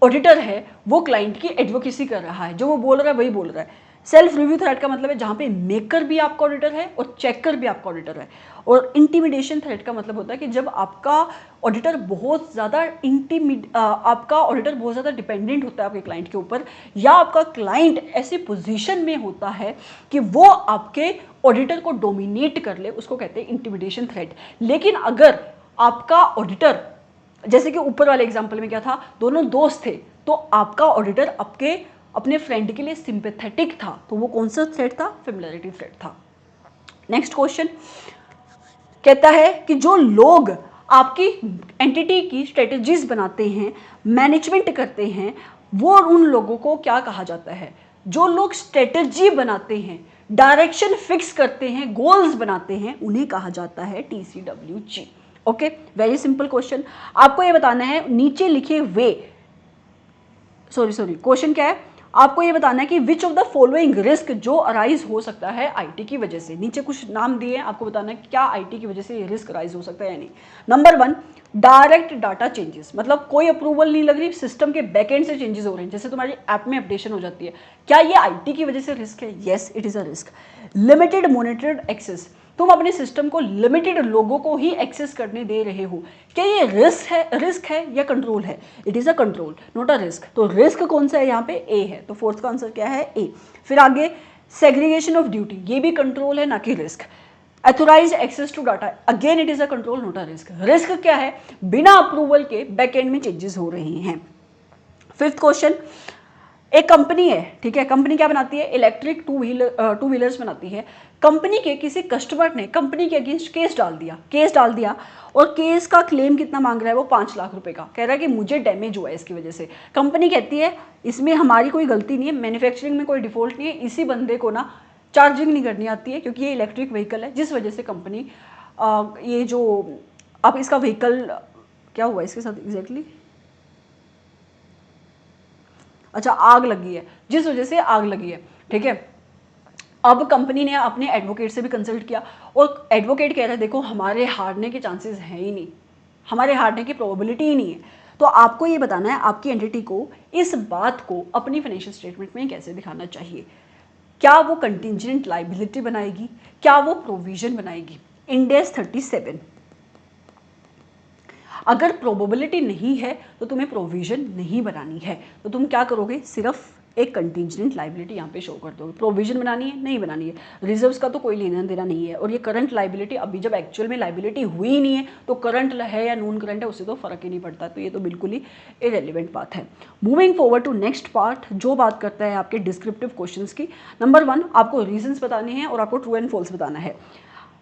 Speaker 1: ऑडिटर है वो क्लाइंट की एडवोकेसी कर रहा है, जो वो बोल रहा है वही बोल रहा है। सेल्फ रिव्यू थ्रेट का मतलब है जहां पे मेकर भी आपका ऑडिटर है और चेकर भी आपका ऑडिटर है। और इंटिमिडेशन थ्रेट का मतलब होता है कि जब आपका ऑडिटर बहुत ज़्यादा आपका ऑडिटर बहुत ज़्यादा डिपेंडेंट होता है आपके क्लाइंट के ऊपर, या आपका क्लाइंट ऐसी पोजीशन में होता है कि वो आपके ऑडिटर को डोमिनेट कर ले, उसको कहते हैं इंटिमिडेशन थ्रेट। लेकिन अगर आपका ऑडिटर, जैसे कि ऊपर वाले एग्जाम्पल में क्या था, दोनों दोस्त थे, तो आपका ऑडिटर अपने फ्रेंड के लिए सिंपैथेटिक था, तो वो कौन सा थ्रेट था, फेमिलियरिटी थ्रेट था। नेक्स्ट क्वेश्चन कहता है कि जो लोग आपकी एंटिटी की स्ट्रेटजीज बनाते हैं, मैनेजमेंट करते हैं, वो उन लोगों को क्या कहा जाता है। जो लोग स्ट्रेटजी बनाते हैं, डायरेक्शन फिक्स करते हैं, गोल्स बनाते हैं, उन्हें कहा जाता है TCWG। Okay, very simple question. आपको ये बताना है नीचे लिखे हुए, क्वेश्चन क्या है, आपको ये बताना है कि which of the following risk जो अराइज हो सकता है आईटी की वजह से। नीचे कुछ नाम दिए हैं, आपको बताना है क्या आईटी की वजह से ये रिस्क अराइज हो सकता है या नहीं। नंबर 1, डायरेक्ट डाटा चेंजेस, मतलब कोई अप्रूवल नहीं लग रही, सिस्टम के बैकएंड से चेंजेस हो रहे हैं, जैसे तुम्हारी ऐप में अपडेशन हो जाती है, क्या ये आईटी की वजह से रिस्क है? Yes, it is a risk. Limited monitored access, तुम अपने सिस्टम को लिमिटेड लोगों को ही एक्सेस करने दे रहे हो, क्या ये रिस्क है या कंट्रोल है? It is a control, not a risk. तो रिस्क कौन सा है यहाँ पे? ए है, तो फोर्थ का आंसर क्या है? ए। फिर आगे सेग्रीगेशन ऑफ ड्यूटी, ये भी कंट्रोल है ना कि risk. Authorised access to data, again it is a control, not a risk. Risk क्या है? बिना अप्रूवल के बैकएंड में चेंजेस हो रहे हैं। फिफ्थ क्वेश्चन, एक कंपनी है, ठीक है, कंपनी क्या बनाती है? इलेक्ट्रिक टू व्हीलर्स बनाती है। कंपनी के किसी कस्टमर ने कंपनी के अगेंस्ट केस डाल दिया और केस का क्लेम कितना मांग रहा है वो? 5 लाख रुपए का। कह रहा है कि मुझे डैमेज हुआ है इसकी वजह से। कंपनी कहती है इसमें हमारी कोई गलती नहीं है, मैन्युफैक्चरिंग में कोई डिफॉल्ट नहीं है, इसी बंदे को ना चार्जिंग नहीं करनी आती है क्योंकि ये इलेक्ट्रिक व्हीकल है, जिस वजह से कंपनी ये जो अब इसका व्हीकल क्या हुआ इसके साथ एग्जैक्टली, अच्छा आग लगी है, जिस वजह से आग लगी है, ठीक है। अब कंपनी ने अपने एडवोकेट से भी कंसल्ट किया और एडवोकेट कह रहा है देखो हमारे हारने के चांसेस हैं ही नहीं, हमारे हारने की प्रोबेबिलिटी ही नहीं है। तो आपको ये बताना है आपकी एंटिटी को इस बात को अपनी फाइनेंशियल स्टेटमेंट में कैसे दिखाना चाहिए। क्या वो कंटिंजेंट लायबिलिटी बनाएगी, क्या वो प्रोविजन बनाएगी? Ind AS 37। अगर प्रोबेबिलिटी नहीं है तो तुम्हें प्रोविजन नहीं बनानी है, तो तुम क्या करोगे? सिर्फ एक कंटिंजेंट लायबिलिटी यहाँ पे शो कर दोगे। प्रोविजन बनानी है? नहीं बनानी है। रिजर्व्स का तो कोई लेना देना नहीं है, और ये करंट लायबिलिटी अभी जब एक्चुअल में लायबिलिटी हुई ही नहीं है तो करंट है या नॉन करंट है उससे तो फर्क ही नहीं पड़ता, तो ये तो बिल्कुल ही इरेलीवेंट बात है। Moving forward to next part, जो बात करता है आपके डिस्क्रिप्टिव क्वेश्चंस की। नंबर 1, आपको रीजंस बताने हैं और आपको ट्रू एंड फॉल्स बताना है।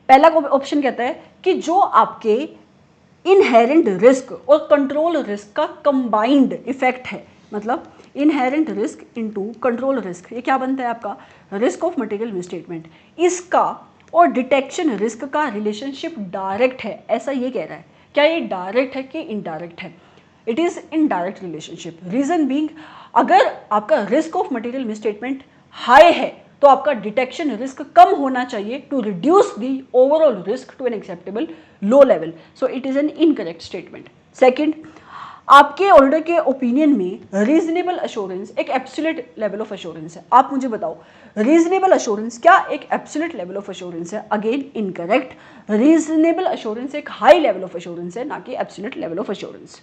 Speaker 1: पहला ऑप्शन कहता है कि जो आपके इनहेरेंट रिस्क और कंट्रोल रिस्क का कंबाइंड इफेक्ट है, मतलब inherent risk into control risk, ये क्या बनता है आपका? Risk of material misstatement. इसका और डिटेक्शन रिस्क का रिलेशनशिप डायरेक्ट है, ऐसा ये कह रहा है। क्या ये डायरेक्ट है कि इनडायरेक्ट है? It is indirect relationship. Reason being, अगर आपका risk of material misstatement high है तो आपका डिटेक्शन रिस्क कम होना चाहिए to reduce the overall risk to an acceptable low level. So it is an incorrect statement. Second, आपके ऑडिटर के ओपिनियन में रीजनेबल अश्योरेंस एक एब्सोल्यूट लेवल ऑफ अश्योरेंस है। आप मुझे बताओ रीजनेबल अश्योरेंस क्या एक एब्सोल्यूट लेवल ऑफ अश्योरेंस है? Again incorrect. रीजनेबल अश्योरेंस एक हाई लेवल ऑफ अश्योरेंस है, ना कि एब्सोल्यूट लेवल ऑफ अश्योरेंस।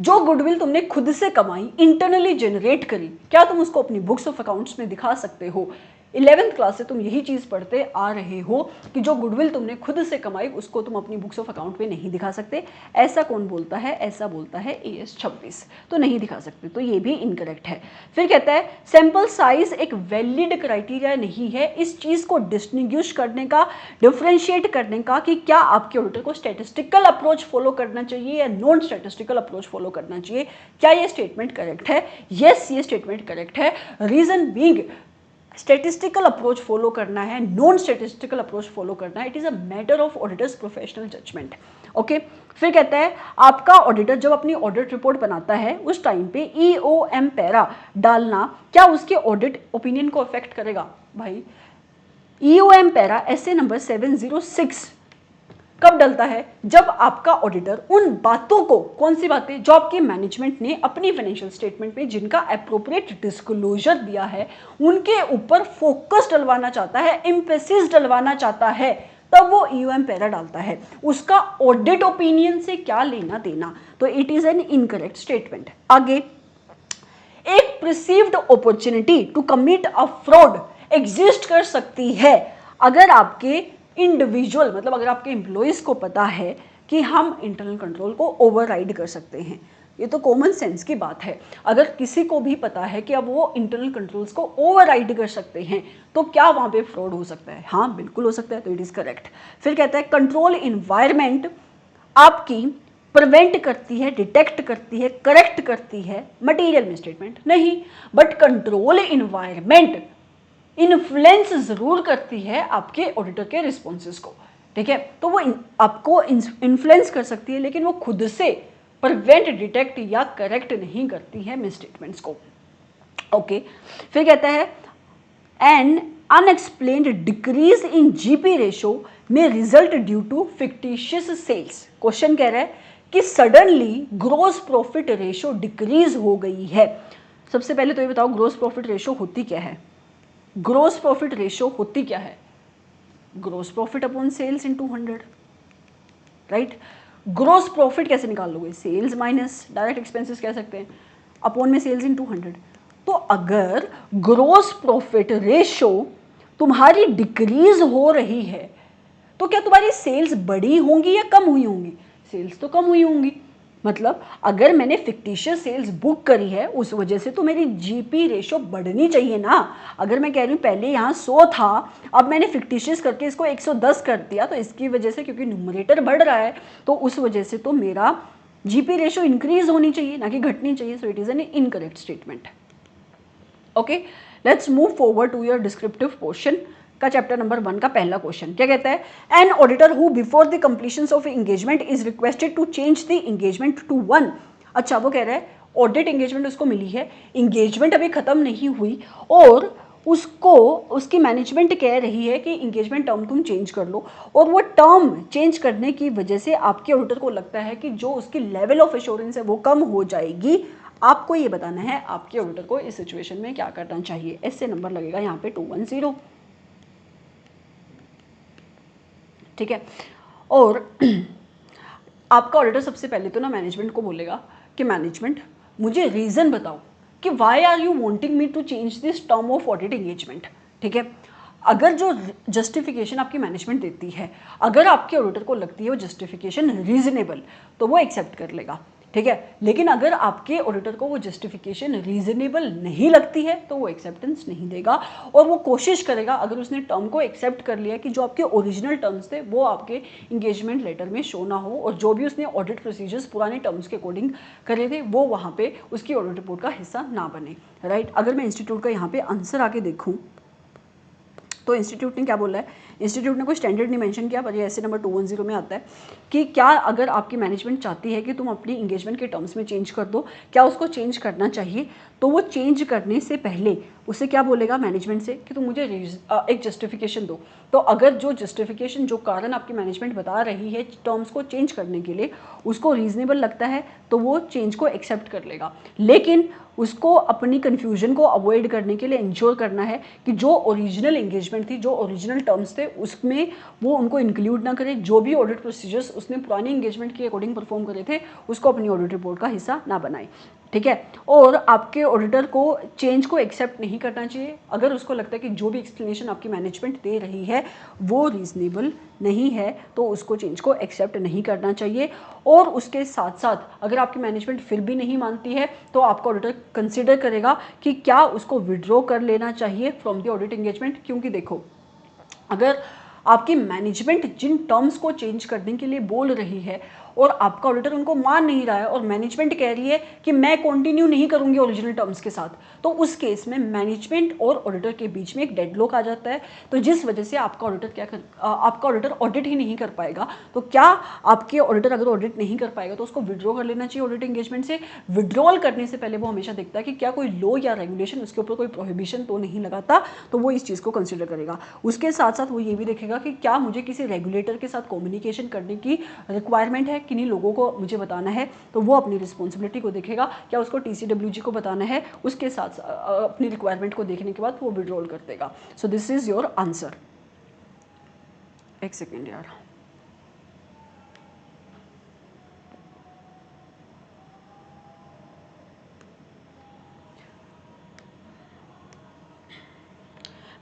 Speaker 1: जो गुडविल तुमने खुद से कमाई, इंटरनली जनरेट करी, क्या तुम उसको अपनी बुक्स ऑफ अकाउंट्स में दिखा सकते हो? 11th क्लास से तुम यही चीज़ पढ़ते आ रहे हो कि जो गुडविल तुमने खुद से कमाई उसको तुम अपनी बुक्स ऑफ अकाउंट पे नहीं दिखा सकते। ऐसा कौन बोलता है? ऐसा बोलता है AS 26, तो नहीं दिखा सकते, तो ये भी इनकरेक्ट है। फिर कहता है सैंपल साइज एक वैलिड क्राइटेरिया नहीं है इस चीज़ को डिस्टिंग्विश करने का, डिफ्रेंशिएट करने का कि क्या आपके ऑडिटर को स्टैटिस्टिकल अप्रोच फॉलो करना चाहिए या नॉन स्टैटिस्टिकल अप्रोच फॉलो करना चाहिए। क्या ये स्टेटमेंट करेक्ट है? यस, ये स्टेटमेंट करेक्ट है। Reason being statistical approach follow करना है, नॉन स्टैटिस्टिकल अप्रोच फॉलो करना है, it is a matter of auditor's professional judgement. Okay, फिर कहता है आपका ऑडिटर जब अपनी ऑडिट रिपोर्ट बनाता है उस टाइम पे EOM पैरा डालना क्या उसके ऑडिट ओपिनियन को अफेक्ट करेगा? भाई EOM पैरा ऐसे नंबर 706 कब डलता है? जब आपका ऑडिटर उन बातों को, कौन सी बातें, जो आपके मैनेजमेंट ने अपनी फाइनेंशियल स्टेटमेंट में जिनका अप्रोप्रिएट डिस्क्लोजर दिया है उनके ऊपर फोकस डलवाना चाहता है, एम्फेसिस डलवाना चाहता है, तब वो EOM पैरा डालता है। उसका ऑडिट ओपिनियन से क्या लेना देना? तो it is an incorrect statement. आगे, एक perceived opportunity to commit a fraud exist कर सकती है अगर आपके इंडिविजुअल, मतलब अगर आपके एम्प्लॉयज को पता है कि हम इंटरनल कंट्रोल को ओवरराइड कर सकते हैं। ये तो कॉमन सेंस की बात है। अगर किसी को भी पता है कि अब वो इंटरनल कंट्रोल्स को ओवरराइड कर सकते हैं तो क्या वहाँ पे फ्रॉड हो सकता है? हाँ, बिल्कुल हो सकता है, तो इट इज़ करेक्ट। फिर कहता है कंट्रोल इन्वायरमेंट आपकी प्रिवेंट करती है, डिटेक्ट करती है, करेक्ट करती है मटेरियल मिसस्टेटमेंट नहीं, बट कंट्रोल इन्वायरमेंट इन्फ्लुएंस जरूर करती है आपके ऑडिटर के रिस्पॉन्सेज को। ठीक है, तो वो आपको इन्फ्लुएंस कर सकती है लेकिन वो खुद से प्रिवेंट, डिटेक्ट या करेक्ट नहीं करती है मिसस्टेटमेंट्स को। ओके, फिर कहता है an unexplained decrease in GP ratio में result due to fictitious sales. Question कह रहा है कि suddenly gross profit ratio decrease हो गई है। सबसे पहले तो ये बताओ ग्रोस प्रॉफिट रेशो होती क्या है? ग्रोस प्रॉफिट रेशो होती क्या है? Gross profit upon sales into 100, right. Gross profit कैसे निकाल लोगे? सेल्स माइनस डायरेक्ट एक्सपेंसेस कह सकते हैं, अपॉन में सेल्स इनटू 100। तो अगर ग्रोस प्रॉफिट रेशो तुम्हारी डिक्रीज हो रही है तो क्या तुम्हारी सेल्स बढ़ी होंगी या कम हुई होंगी? सेल्स तो कम हुई होंगी। मतलब अगर मैंने फिक्टिशियस सेल्स बुक करी है उस वजह से तो मेरी GP रेशो बढ़नी चाहिए ना। अगर मैं कह रही हूँ पहले यहाँ 100 था, अब मैंने फिक्टिशियस करके इसको 110 कर दिया, तो इसकी वजह से क्योंकि न्यूमरेटर बढ़ रहा है तो उस वजह से तो मेरा GP रेशो इंक्रीज होनी चाहिए ना कि घटनी चाहिए। So it is an incorrect statement. Okay, let's move forward to your descriptive portion का चैप्टर नंबर 1 का पहला क्वेश्चन क्या कहता है? An auditor who before the completion of engagement is requested to change the engagement to 1। अच्छा, वो कह रहा है ऑडिट एंगेजमेंट उसको मिली है, एंगेजमेंट अभी खत्म नहीं हुई और उसको उसकी मैनेजमेंट कह रही है कि एंगेजमेंट टर्म तुम चेंज कर लो, और वो टर्म चेंज करने की वजह से आपके ऑडिटर को लगता है कि जो उसकी लेवल ऑफ एश्योरेंस है वो कम हो जाएगी। आपको ये बताना है आपके ऑडिटर को इस सिचुएशन में क्या करना चाहिए। ऐसे नंबर लगेगा यहाँ पे 210। ठीक है, और आपका ऑडिटर सबसे पहले तो ना मैनेजमेंट को बोलेगा कि मैनेजमेंट मुझे रीज़न बताओ कि why are you wanting me to change this term of audit engagement. ठीक है, अगर जो जस्टिफिकेशन आपकी मैनेजमेंट देती है, अगर आपके ऑडिटर को लगती है वो जस्टिफिकेशन रीजनेबल तो वो एक्सेप्ट कर लेगा। ठीक है, लेकिन अगर आपके ऑडिटर को वो जस्टिफिकेशन रीजनेबल नहीं लगती है तो वो एक्सेप्टेंस नहीं देगा और वो कोशिश करेगा, अगर उसने टर्म को एक्सेप्ट कर लिया कि जो आपके ओरिजिनल टर्म्स थे वो आपके इंगेजमेंट लेटर में शो ना हो और जो भी उसने ऑडिट प्रोसीजर्स पुराने टर्म्स के अकॉर्डिंग करे थे वो वहाँ पे उसकी ऑडिट रिपोर्ट का हिस्सा ना बने। राइट, अगर मैं इंस्टीट्यूट का यहाँ पे आंसर आके देखूँ तो इंस्टीट्यूट ने क्या बोला है? इंस्टीट्यूट ने कोई स्टैंडर्ड नहीं मेंशन किया, पर ये ऐसे नंबर 210 में आता है कि क्या अगर आपकी मैनेजमेंट चाहती है कि तुम अपनी इंगेजमेंट के टर्म्स में चेंज कर दो, क्या उसको चेंज करना चाहिए? तो वो चेंज करने से पहले उसे क्या बोलेगा मैनेजमेंट से कि तुम मुझे एक जस्टिफिकेशन दो। तो अगर जो जस्टिफिकेशन, जो कारण आपकी मैनेजमेंट बता रही है टर्म्स को चेंज करने के लिए, उसको रीजनेबल लगता है तो वो चेंज को एक्सेप्ट कर लेगा। लेकिन उसको अपनी कन्फ्यूजन को अवॉइड करने के लिए इंश्योर करना है कि जो ओरिजिनल एंगेजमेंट थी, जो ओरिजिनल टर्म्स थे, उसमें वो उनको इंक्लूड ना करे। जो भी ऑडिट प्रोसीजर्स उसने पुरानी एंगेजमेंट के अकॉर्डिंग परफॉर्म करे थे उसको अपनी ऑडिट रिपोर्ट का हिस्सा ना बनाए। ठीक है, और आपके ऑडिटर को चेंज को एक्सेप्ट नहीं नहीं करना चाहिए। अगर उसको लगता है कि जो भी एक्सप्लेनेशन आपकी मैनेजमेंट दे रही है वो रीज़नेबल नहीं है तो उसको चेंज को एक्सेप्ट नहीं करना चाहिए। और उसके साथ साथ अगर आपकी मैनेजमेंट फिर भी नहीं मानती है तो आपका ऑडिटर कंसिडर करेगा कि क्या उसको विड्रॉ कर लेना चाहिए फ्रॉम द ऑडिट एंगेजमेंट। क्योंकि देखो, अगर आपकी मैनेजमेंट जिन टर्म्स को चेंज करने के लिए बोल रही है और आपका ऑडिटर उनको मान नहीं रहा है और मैनेजमेंट कह रही है कि मैं कंटिन्यू नहीं करूंगी ओरिजिनल टर्म्स के साथ, तो उस केस में मैनेजमेंट और ऑडिटर के बीच में एक डेडलॉक आ जाता है। तो जिस वजह से आपका ऑडिटर ऑडिट ही नहीं कर पाएगा। तो क्या आपके ऑडिटर अगर ऑडिट नहीं कर पाएगा तो उसको विड्रॉ कर लेना चाहिए ऑडिट एंगेजमेंट से। विड्रॉल करने से पहले वो हमेशा देखता है कि क्या कोई लॉ या रेगुलेशन उसके ऊपर कोई प्रोहिबिशन तो नहीं लगाता, तो वो इस चीज़ को कंसिडर करेगा। उसके साथ साथ वो ये भी देखेगा कि क्या मुझे किसी रेगुलेटर के साथ कम्युनिकेशन करने की रिक्वायरमेंट है, किन्हीं लोगों को मुझे बताना है, तो वो अपनी रिस्पॉन्सिबिलिटी को देखेगा। क्या उसको TCWG को बताना है, उसके साथ अपनी रिक्वायरमेंट को देखने के बाद वो विड्रॉल कर देगा। सो दिस इज योर आंसर। एक सेकेंड यार,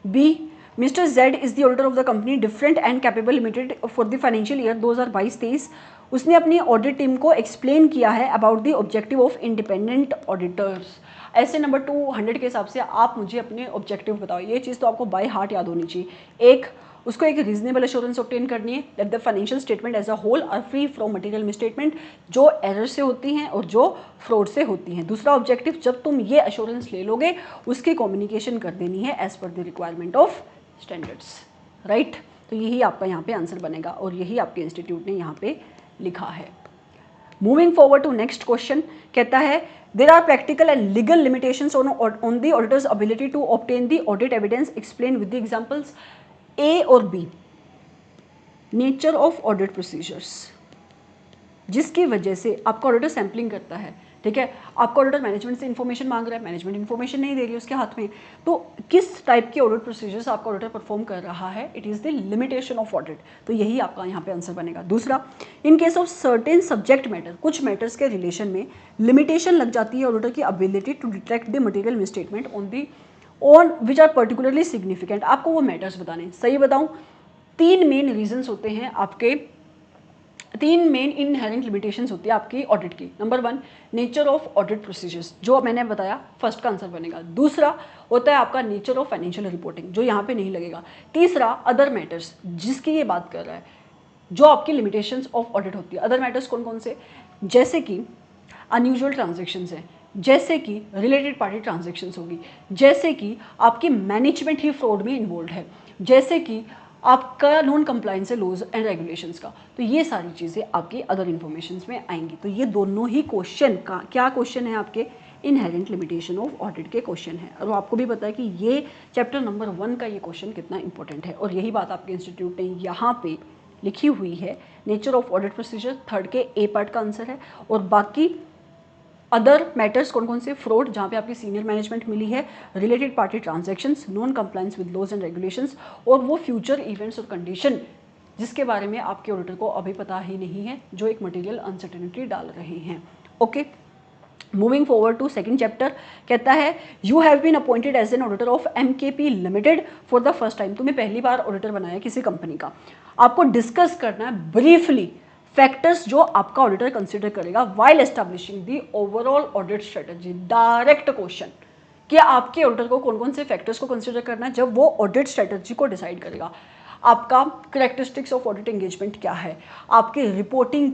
Speaker 1: B. Mr. Z is the auditor of the company Different and Capable Limited for the financial year 2022-23। उसने अपनी ऑडिट टीम को एक्सप्लेन किया है about the objective of independent auditors. ऐसे number 200 के हिसाब से आप मुझे अपने ऑब्जेक्टिव बताओ। ये चीज़ तो आपको बाय हार्ट याद होनी चाहिए। एक, उसको एक रीजनेबल एश्योरेंस ऑब्टेन करनी है that the financial statement as a whole are free from material misstatement, जो एरर से होती हैं और जो फ्रॉड से होती हैं। दूसरा ऑब्जेक्टिव, जब तुम ये एश्योरेंस ले लोगे उसकी कम्युनिकेशन कर देनी है as per the requirement of standards, right. तो यही आपका यहाँ पे आंसर बनेगा और यही आपके इंस्टीट्यूट ने यहाँ पे लिखा है। Moving forward to next question, कहता है there are practical and legal limitations on the auditor's ability to obtain the audit evidence, explain with the examples. A और B, nature of audit procedures, जिसकी वजह से आपका ऑडिटर सैम्पलिंग करता है, ठीक है। आपका ऑडिटर मैनेजमेंट से इन्फॉर्मेशन मांग रहा है, मैनेजमेंट इन्फॉर्मेशन नहीं दे रही है उसके हाथ में, तो किस टाइप के ऑडिट प्रोसीजर्स आपका ऑडिटर परफॉर्म कर रहा है, it is the limitation of audit. तो यही आपका यहाँ पे आंसर बनेगा। दूसरा, in case of certain subject matter, कुछ मैटर्स के रिलेशन में लिमिटेशन लग जाती है ऑडिटर की ability to detect the material misstatement on which are particularly significant. आपको वो मैटर्स बताने, सही बताऊँ, 3 मेन रीजंस होते हैं आपके, 3 मेन इनहेरेंट लिमिटेशंस होती है आपकी ऑडिट की। Number 1, nature of audit procedures, जो मैंने बताया, फर्स्ट का आंसर बनेगा। दूसरा होता है आपका नेचर ऑफ फाइनेंशियल रिपोर्टिंग, जो यहाँ पे नहीं लगेगा। तीसरा, अदर मैटर्स, जिसकी ये बात कर रहा है, जो आपकी लिमिटेशंस ऑफ ऑडिट होती है। अदर मैटर्स कौन कौन से, जैसे कि अनयूजुअल ट्रांजेक्शन्स हैं, जैसे कि रिलेटेड पार्टी ट्रांजेक्शन्स होगी, जैसे कि आपकी मैनेजमेंट ही फ्रॉड में इन्वॉल्व है, जैसे कि आपका नॉन कंप्लायंस है लॉज एंड रेगुलेशंस का। तो ये सारी चीज़ें आपकी अदर इन्फॉर्मेशंस में आएंगी। तो ये दोनों ही क्वेश्चन का क्या क्वेश्चन है, आपके इनहेरेंट लिमिटेशन ऑफ ऑडिट के क्वेश्चन है। और आपको भी पता है कि ये चैप्टर नंबर 1 का ये क्वेश्चन कितना इंपॉर्टेंट है, और यही बात आपके इंस्टीट्यूट ने यहाँ पे लिखी हुई है। Nature of audit procedure third के ए पार्ट का आंसर है, और बाकी अदर मैटर्स कौन कौन से, फ्रॉड जहाँ पे आपकी सीनियर मैनेजमेंट मिली है, related party transactions, non compliance with laws and regulations, और वो फ्यूचर इवेंट्स और कंडीशन जिसके बारे में आपके ऑडिटर को अभी पता ही नहीं है, जो एक मटेरियल अनसर्टेनिटी डाल रहे हैं। Okay, moving forward to second chapter, कहता है you have been appointed as an auditor of MKP limited for the first time. तुम्हें पहली बार ऑडिटर बनाया किसी कंपनी का। आपको डिस्कस करना है ब्रीफली फैक्टर्स जो आपका ऑडिटर कंसिडर करेगा while establishing the overall audit strategy. Direct question कि आपके ऑडिटर को कौन कौन से फैक्टर्स को कंसिडर करना है जब वो ऑडिट स्ट्रेटजी को डिसाइड करेगा। आपका कैरेक्टरिस्टिक्स ऑफ ऑडिट एंगेजमेंट क्या है, आपकी रिपोर्टिंग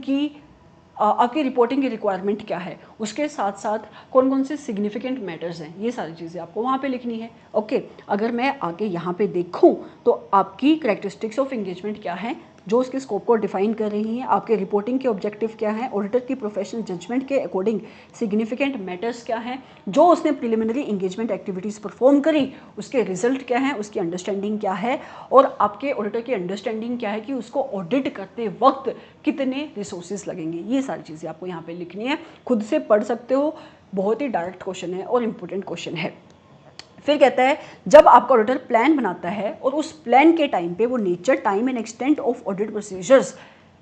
Speaker 1: की रिक्वायरमेंट क्या है, उसके साथ साथ कौन कौन से सिग्निफिकेंट मैटर्स हैं, ये सारी चीज़ें आपको वहाँ पे लिखनी है। ओके, अगर मैं आगे यहाँ पे देखूँ तो आपकी कैरेक्टरिस्टिक्स ऑफ एंगेजमेंट क्या है जो उसके स्कोप को डिफाइन कर रही हैं, आपके रिपोर्टिंग के ऑब्जेक्टिव क्या हैं, ऑडिटर की प्रोफेशनल जजमेंट के अकॉर्डिंग सिग्निफिकेंट मैटर्स क्या हैं, जो उसने प्रिलिमिनरी एंगेजमेंट एक्टिविटीज़ परफॉर्म करी उसके रिजल्ट क्या हैं, उसकी अंडरस्टैंडिंग क्या है, और आपके ऑडिटर की अंडरस्टैंडिंग क्या है कि उसको ऑडिट करते वक्त कितने रिसोर्सेज लगेंगे। ये सारी चीज़ें आपको यहाँ पे लिखनी है, खुद से पढ़ सकते हो, बहुत ही डायरेक्ट क्वेश्चन है और इम्पोर्टेंट क्वेश्चन है। फिर कहता है जब आपका ऑडिटर प्लान बनाता है और उस प्लान के टाइम पे वो nature, time and extent of audit procedures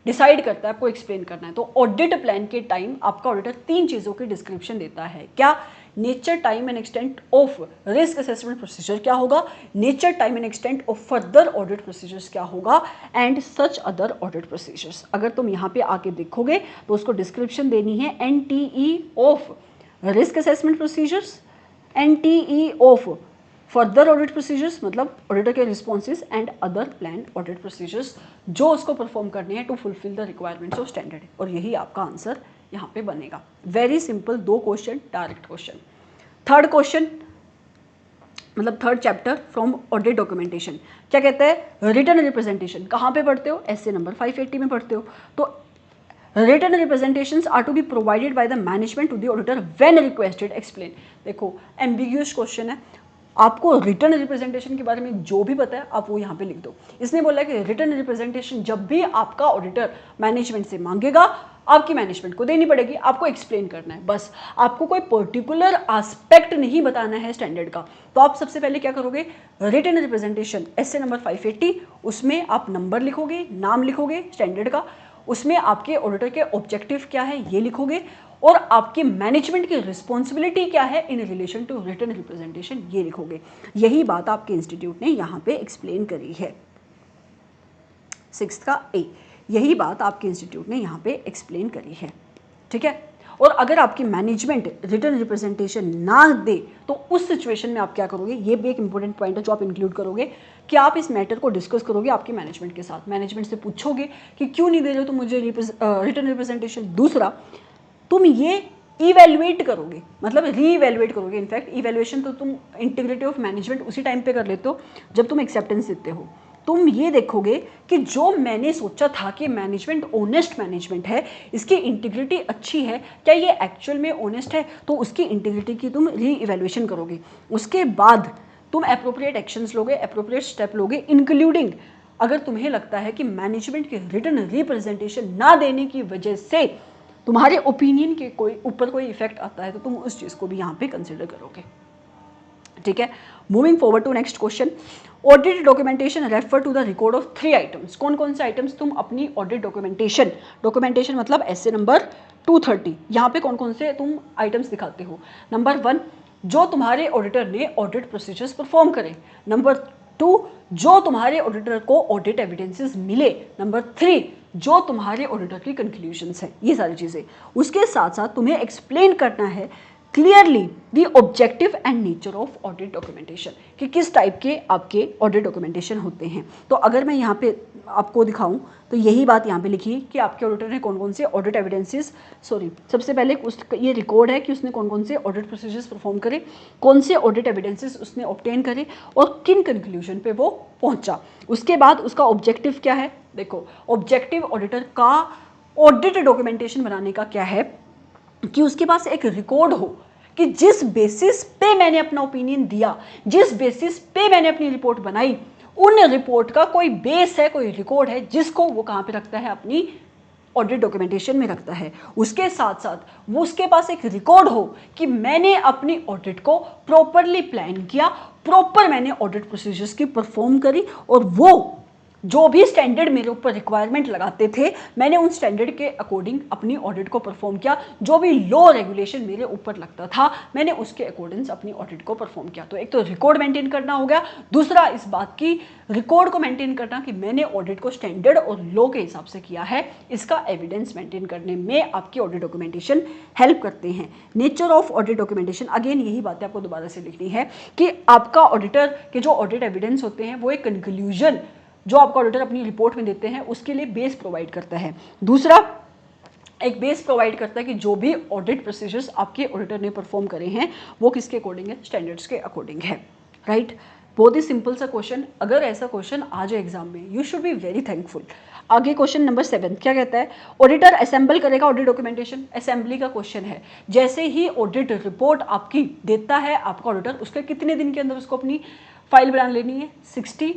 Speaker 1: decide करता है, आपको एक्सप्लेन करना है। तो ऑडिट प्लान के टाइम आपका ऑडिटर 3 चीज़ों की डिस्क्रिप्शन देता है। क्या nature, time and extent of risk assessment procedure क्या होगा, nature, time and extent of further audit procedures क्या होगा, and such other audit procedures. अगर तुम यहाँ पे आके देखोगे तो उसको डिस्क्रिप्शन देनी है NTE of risk assessment procedures, NTE of further audit procedures मतलब ऑडिटर के responses and other plan audit procedures जो उसको परफॉर्म करने हैं to fulfil the requirements of standard, और यही आपका आंसर यहाँ पे बनेगा। Very simple, 2 question, direct question. Third question मतलब third chapter from audit documentation क्या कहता है, रिटर्न रिप्रेजेंटेशन। कहाँ पे पढ़ते हो, ऐसे नंबर 580 में पढ़ते हो। तो return representations are to be provided by the management to the auditor when requested, explain. देखो एम्बिग्यूअस क्वेश्चन है, आपको रिटर्न रिप्रेजेंटेशन के बारे में जो भी पता है आप वो यहाँ पे लिख दो। इसने बोला कि रिटर्न रिप्रेजेंटेशन जब भी आपका ऑडिटर मैनेजमेंट से मांगेगा आपकी मैनेजमेंट को देनी पड़ेगी, आपको एक्सप्लेन करना है बस, आपको कोई पर्टिकुलर एस्पेक्ट नहीं बताना है स्टैंडर्ड का। तो आप सबसे पहले क्या करोगे, रिटर्न रिप्रेजेंटेशन ऐसे नंबर 580, उसमें आप नंबर लिखोगे, नाम लिखोगे स्टैंडर्ड का, उसमें आपके ऑडिटर के ऑब्जेक्टिव क्या है ये लिखोगे, और आपके मैनेजमेंट की रिस्पॉन्सिबिलिटी क्या है in relation to return representation ये लिखोगे। यही बात आपके इंस्टीट्यूट ने यहाँ पे एक्सप्लेन करी है। 6th का A, यही बात आपके इंस्टीट्यूट ने यहाँ पे एक्सप्लेन करी है, ठीक है। और अगर आपकी मैनेजमेंट रिटर्न रिप्रेजेंटेशन ना दे तो उस सिचुएशन में आप क्या करोगे, ये भी एक इंपॉर्टेंट पॉइंट है जो आप इंक्लूड करोगे कि आप इस मैटर को डिस्कस करोगे आपके मैनेजमेंट के साथ, मैनेजमेंट से पूछोगे कि क्यों नहीं दे रहे हो तुम मुझे रिटर्न रिप्रेजेंटेशन। दूसरा, तुम ये इवेल्युएट करोगे, मतलब रीइवेल्युएट करोगे। इनफैक्ट इवेल्युएशन तो तुम इंटीग्रिटी ऑफ मैनेजमेंट उसी टाइम पे कर लेते हो जब तुम एक्सेप्टेंस देते हो। तुम ये देखोगे कि जो मैंने सोचा था कि मैनेजमेंट ऑनेस्ट मैनेजमेंट है, इसकी इंटीग्रिटी अच्छी है, क्या ये एक्चुअल में ऑनेस्ट है, तो उसकी इंटीग्रिटी की तुम रीइवेल्युएशन करोगे। उसके बाद तुम अप्रोप्रिएट एक्शंस लोगे, अप्रोप्रिएट स्टेप लोगे, इंक्लूडिंग अगर तुम्हें लगता है कि मैनेजमेंट के रिटर्न रिप्रेजेंटेशन ना देने की वजह से तुम्हारे ओपिनियन के ऊपर कोई इफेक्ट आता है तो तुम उस चीज़ को भी यहाँ पे कंसिडर करोगे, ठीक है। Moving forward to next question, audit documentation refer to the record of 3 items. कौन कौन से आइटम्स तुम अपनी ऑडिट डॉक्यूमेंटेशन मतलब ऐसे नंबर 230, यहाँ पे कौन कौन से तुम आइटम्स दिखाते हो। नंबर 1, जो तुम्हारे ऑडिटर ने ऑडिट प्रोसीजर्स परफॉर्म करे। नंबर 2, जो तुम्हारे ऑडिटर को ऑडिट एविडेंसेस मिले। नंबर 3, जो तुम्हारे ऑडिटर की कंक्लूजन्स है। ये सारी चीज़ें उसके साथ साथ तुम्हें एक्सप्लेन करना है clearly the objective and nature of audit documentation, कि किस टाइप के आपके ऑडिट डॉक्यूमेंटेशन होते हैं। तो अगर मैं यहाँ पे आपको दिखाऊं तो यही बात यहाँ पे लिखी है कि आपके ऑडिटर ने कौन कौन से ऑडिट एविडेंसेस, सबसे पहले ये रिकॉर्ड है कि उसने कौन कौन से ऑडिट प्रोसीजर्स परफॉर्म करे, कौन से ऑडिट एविडेंसेस उसने ऑब्टेन करे और किन कंक्लूजन पे वो पहुंचा। उसके बाद उसका ऑब्जेक्टिव क्या है। देखो ऑब्जेक्टिव ऑडिटर का ऑडिट डॉक्यूमेंटेशन बनाने का क्या है कि उसके पास एक रिकॉर्ड हो कि जिस बेसिस पे मैंने अपना ओपिनियन दिया, जिस बेसिस पे मैंने अपनी रिपोर्ट बनाई, उन रिपोर्ट का कोई बेस है, कोई रिकॉर्ड है जिसको वो कहाँ पे रखता है, अपनी ऑडिट डॉक्यूमेंटेशन में रखता है। उसके साथ साथ वो उसके पास एक रिकॉर्ड हो कि मैंने अपनी ऑडिट को प्रॉपरली प्लान किया, प्रॉपर मैंने ऑडिट प्रोसीजर्स की परफॉर्म करी, और वो जो भी स्टैंडर्ड मेरे ऊपर रिक्वायरमेंट लगाते थे मैंने उन स्टैंडर्ड के अकॉर्डिंग अपनी ऑडिट को परफॉर्म किया। जो भी लॉ रेगुलेशन मेरे ऊपर लगता था मैंने उसके अकॉर्डिंग अपनी ऑडिट को परफॉर्म किया। तो एक तो रिकॉर्ड मेंटेन करना हो गया, दूसरा इस बात की रिकॉर्ड को मेंटेन करना कि मैंने ऑडिट को स्टैंडर्ड और लॉ के हिसाब से किया है। इसका एविडेंस मेंटेन करने में आपकी ऑडिट डॉक्यूमेंटेशन हेल्प करते हैं। Nature of audit documentation, again यही बातें आपको दोबारा से लिखनी है कि आपका ऑडिटर के जो ऑडिट एविडेंस होते हैं वो एक कंक्लूजन जो आपका ऑडिटर अपनी रिपोर्ट में देते हैं उसके लिए बेस प्रोवाइड करता है। दूसरा, एक बेस प्रोवाइड करता है कि जो भी ऑडिट प्रोसीजर्स आपके ऑडिटर ने परफॉर्म करे हैं वो किसके अकॉर्डिंग है, स्टैंडर्ड्स के अकॉर्डिंग है, राइट। बहुत ही सिंपल सा क्वेश्चन, अगर ऐसा क्वेश्चन आ जाए एग्जाम में you should be very thankful. आगे क्वेश्चन नंबर 7 क्या कहता है, ऑडिटर असेंबल करेगा ऑडिट डॉक्यूमेंटेशन। असेंबली का क्वेश्चन है। जैसे ही ऑडिट रिपोर्ट आपकी देता है आपका ऑडिटर, उसके कितने दिन के अंदर उसको अपनी फाइल बना लेनी है, 60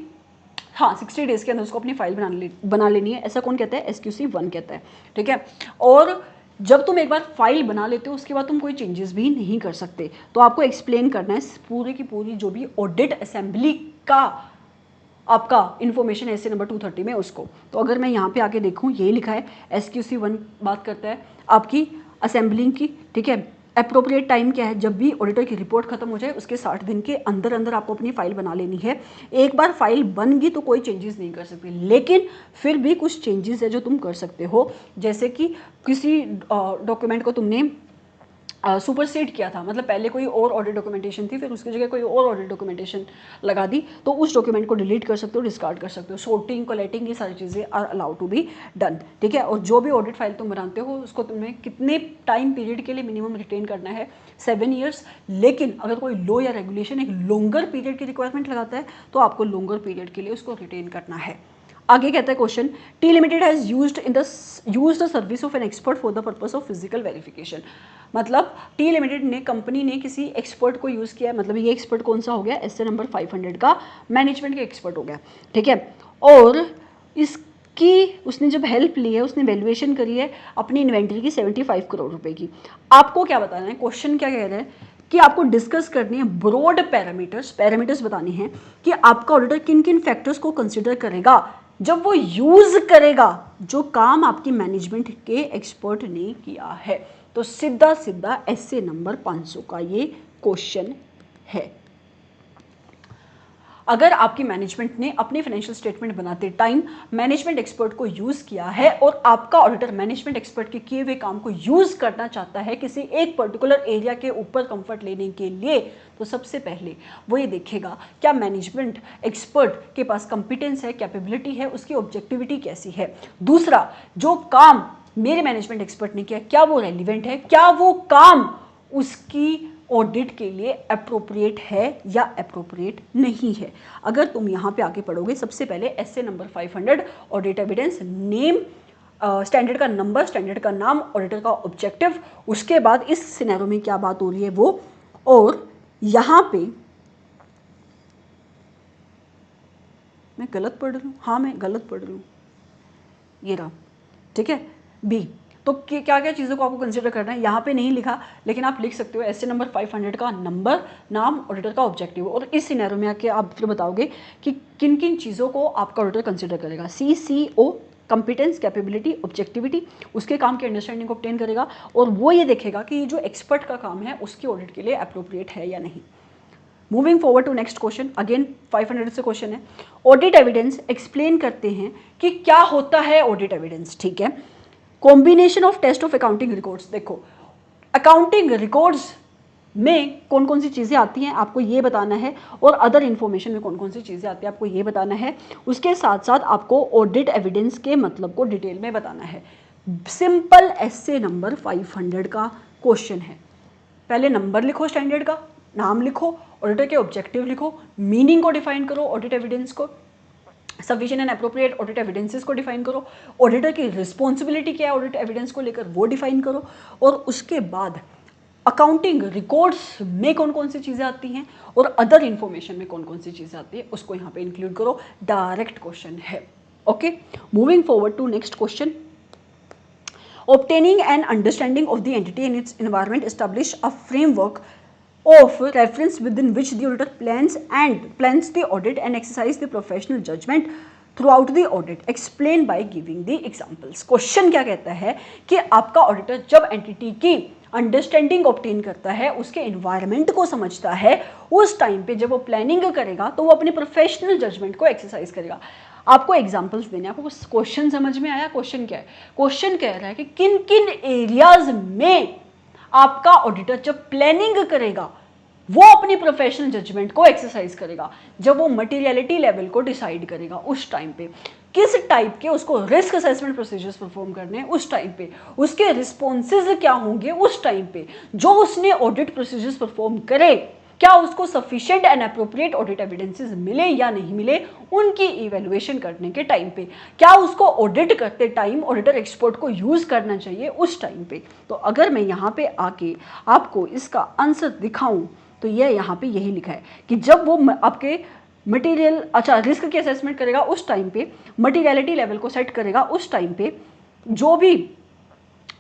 Speaker 1: डेज के अंदर उसको अपनी फाइल बना लेनी है। ऐसा कौन कहता है, SQC 1 कहता है, ठीक है। और जब तुम एक बार फाइल बना लेते हो उसके बाद तुम कोई चेंजेस भी नहीं कर सकते। तो आपको एक्सप्लेन करना है पूरी की पूरी जो भी ऑडिट असेंबली का आपका इन्फॉर्मेशन ऐसे नंबर 230 में उसको। तो अगर मैं यहाँ पे आके देखूँ, यही लिखा है SQC 1 बात करता है आपकी असेंबलिंग की, ठीक है, अप्रोप्रिएट टाइम क्या है, जब भी ऑडिटर की रिपोर्ट खत्म हो जाए उसके 60 दिन के अंदर अंदर आपको अपनी फाइल बना लेनी है। एक बार फाइल बन गई तो कोई चेंजेस नहीं कर सकते, लेकिन फिर भी कुछ चेंजेस है जो तुम कर सकते हो, जैसे कि किसी डॉक्यूमेंट को तुमने सुपरसीड किया था, मतलब पहले कोई और ऑडिट डॉक्यूमेंटेशन थी, फिर उसकी जगह कोई और ऑडिट डॉक्यूमेंटेशन लगा दी, तो उस डॉक्यूमेंट को डिलीट कर सकते हो, डिस्कार्ड कर सकते हो। सॉर्टिंग, कोलेटिंग, ये सारी चीज़ें are allowed to be done, ठीक है। और जो भी ऑडिट फाइल तुम बनाते हो उसको तुम्हें कितने टाइम पीरियड के लिए मिनिमम रिटेन करना है, 7 ईयर्स। लेकिन अगर कोई लॉ या रेगुलेशन एक लॉन्गर पीरियड की रिक्वायरमेंट लगाता है तो आपको लॉन्गर पीरियड के लिए उसको रिटेन करना है। आगे कहता है question, T limited has used the service of an expert for the purpose of physical verification. मतलब टी लिमिटेड ने, कंपनी ने किसी एक्सपर्ट को यूज़ किया, मतलब ये एक्सपर्ट कौन सा हो गया, एसए नंबर 500 का मैनेजमेंट का एक्सपर्ट हो गया, ठीक है। और इसकी उसने जब हेल्प ली है, उसने वैल्यूएशन करी है अपनी इन्वेंट्री की 75 करोड़ रुपए की। आपको क्या बताना है, क्वेश्चन क्या कह रहा है कि आपको डिस्कस करनी है ब्रॉड पैरामीटर्स बतानी है कि आपका ऑडिटर किन किन फैक्टर्स को कंसिडर करेगा जब वो यूज करेगा जो काम आपकी मैनेजमेंट के एक्सपर्ट ने किया है। तो सीधा सीधा एसए नंबर 500 का ये क्वेश्चन है। अगर आपकी मैनेजमेंट ने अपनी फाइनेंशियल स्टेटमेंट बनाते टाइम मैनेजमेंट एक्सपर्ट को यूज किया है और आपका ऑडिटर मैनेजमेंट एक्सपर्ट के किए हुए काम को यूज करना चाहता है किसी एक पर्टिकुलर एरिया के ऊपर कंफर्ट लेने के लिए, तो सबसे पहले वो ये देखेगा क्या मैनेजमेंट एक्सपर्ट के पास कंपिटेंस है, कैपेबिलिटी है, उसकी ऑब्जेक्टिविटी कैसी है। दूसरा, जो काम मेरे मैनेजमेंट एक्सपर्ट ने किया क्या वो रेलिवेंट है, क्या वो काम उसकी ऑडिट के लिए अप्रोप्रिएट है या अप्रोप्रिएट नहीं है। अगर तुम यहाँ पे आके पढ़ोगे, सबसे पहले S A number 500 audit evidence, name, standard का नंबर, स्टैंडर्ड का नाम, ऑडिटर का ऑब्जेक्टिव, उसके बाद इस सिनेरियो में क्या बात हो रही है वो, और यहाँ पे मैं गलत पढ़ रही हूँ, हाँ मैं गलत पढ़ रही हूँ, ये रहा, ठीक है, बी। तो क्या क्या चीज़ों को आपको कंसिडर करना है, यहाँ पे नहीं लिखा लेकिन आप लिख सकते हो एसए नंबर 500 का नंबर, नाम, ऑडिटर का ऑब्जेक्टिव, और इस सिनेरियो में आके आप फिर बताओगे कि किन किन चीज़ों को आपका ऑडिटर कंसिडर करेगा। CCO, कंपिटेंस, कैपेबिलिटी, ऑब्जेक्टिविटी, उसके काम की अंडरस्टैंडिंग को ऑब्टेन करेगा और वो ये देखेगा कि जो एक्सपर्ट का काम है उसकी ऑडिट के लिए अप्रोप्रिएट है या नहीं। Moving forward to next question, again 500 से क्वेश्चन है। ऑडिट एविडेंस एक्सप्लेन करते हैं कि क्या होता है ऑडिट एविडेंस, ठीक है। Combination of test of accounting records, देखो अकाउंटिंग रिकॉर्ड्स में कौन कौन सी चीज़ें आती हैं आपको ये बताना है, और अदर इन्फॉर्मेशन में कौन कौन सी चीज़ें आती हैं आपको ये बताना है। उसके साथ साथ आपको ऑडिट एविडेंस के मतलब को डिटेल में बताना है। सिंपल एसए नंबर 500 का क्वेश्चन है। पहले नंबर लिखो, स्टैंडर्ड का नाम लिखो, ऑडिटर के ऑब्जेक्टिव लिखो, मीनिंग को डिफाइन करो, ऑडिट एविडेंस को, sufficient and appropriate audit evidences को डिफाइन करो, ऑडिटर की रिस्पॉन्सिबिलिटी क्या है ऑडिट एविडेंस को लेकर वो डिफाइन करो, और उसके बाद अकाउंटिंग रिकॉर्ड्स में कौन कौन सी चीज़ें आती हैं और अदर इंफॉर्मेशन में कौन कौन सी चीज़ें आती है उसको यहाँ पे इंक्लूड करो। डायरेक्ट क्वेश्चन है, okay. Moving forward to next question, obtaining an understanding of the entity and its environment establish a framework of reference within which the auditor plans the audit and exercise the professional judgment throughout the audit. Explain by giving the examples. Question क्या कहता है कि आपका auditor जब entity की understanding obtain करता है, उसके एनवायरनमेंट को समझता है, उस टाइम पे जब वो प्लानिंग करेगा तो वो अपने प्रोफेशनल जजमेंट को एक्सरसाइज करेगा। आपको एग्जाम्पल्स देने, आपको क्वेश्चन समझ में आया? क्वेश्चन क्या है? क्वेश्चन कह रहा है कि किन किन एरियाज में आपका ऑडिटर जब प्लानिंग करेगा वो अपनी प्रोफेशनल जजमेंट को एक्सरसाइज करेगा, जब वो मटेरियलिटी लेवल को डिसाइड करेगा उस टाइम पे, किस टाइप के उसको रिस्क असेसमेंट प्रोसीजर्स परफॉर्म करने हैं उस टाइम पे, उसके रिस्पॉन्सेज क्या होंगे उस टाइम पे, जो उसने ऑडिट प्रोसीजर्स परफॉर्म करे क्या उसको sufficient and appropriate audit evidences मिले या नहीं मिले, उनकी इवेल्युएशन करने के टाइम पे, क्या उसको ऑडिट करते टाइम ऑडिटर एक्सपर्ट को यूज करना चाहिए उस टाइम पे। तो अगर मैं यहाँ पे आके आपको इसका आंसर दिखाऊं तो यह यहाँ पे यही लिखा है कि जब वो आपके मटेरियल रिस्क की असेसमेंट करेगा उस टाइम पे, मटेरियलिटी लेवल को सेट करेगा उस टाइम पे, जो भी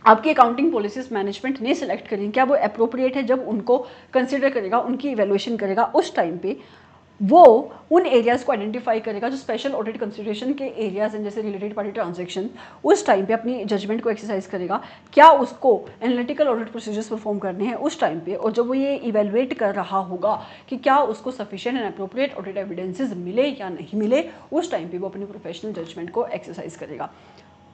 Speaker 1: आपकी अकाउंटिंग पॉलिसीज मैनेजमेंट ने सिलेक्ट करी क्या वो अप्रोप्रिएट है, जब उनको कंसिडर करेगा, उनकी इवैल्यूएशन करेगा उस टाइम पे वो उन एरियाज़ को आइडेंटिफाई करेगा जो स्पेशल ऑडिट कंसिडरेशन के एरियाज हैं, जैसे रिलेटेड पार्टी ट्रांजैक्शन। उस टाइम पे अपनी जजमेंट को एक्सरसाइज करेगा, क्या उसको एनालिटिकल ऑडिट प्रोसीजर्स परफॉर्म करने हैं उस टाइम पे, और जब वो ये इवेलुएट कर रहा होगा कि क्या उसको sufficient and appropriate audit evidences मिले या नहीं मिले, उस टाइम पे वो अपनी प्रोफेशनल जजमेंट को एक्सरसाइज करेगा।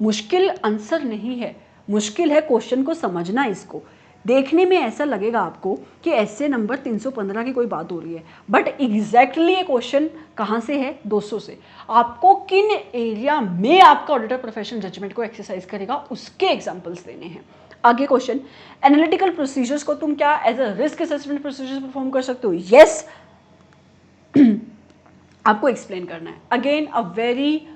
Speaker 1: मुश्किल आंसर नहीं है, मुश्किल है क्वेश्चन को समझना। इसको देखने में ऐसा लगेगा आपको कि ऐसे नंबर 315 की कोई बात हो रही है, बट एग्जैक्टली ये क्वेश्चन कहाँ से है? 200 से। आपको किन एरिया में आपका ऑडिटर प्रोफेशनल जजमेंट को एक्सरसाइज करेगा उसके एग्जांपल्स देने हैं। आगे क्वेश्चन, एनालिटिकल प्रोसीजर्स को तुम क्या as a risk assessment procedures perform कर सकते हो? यस। आपको एक्सप्लेन करना है। Again a very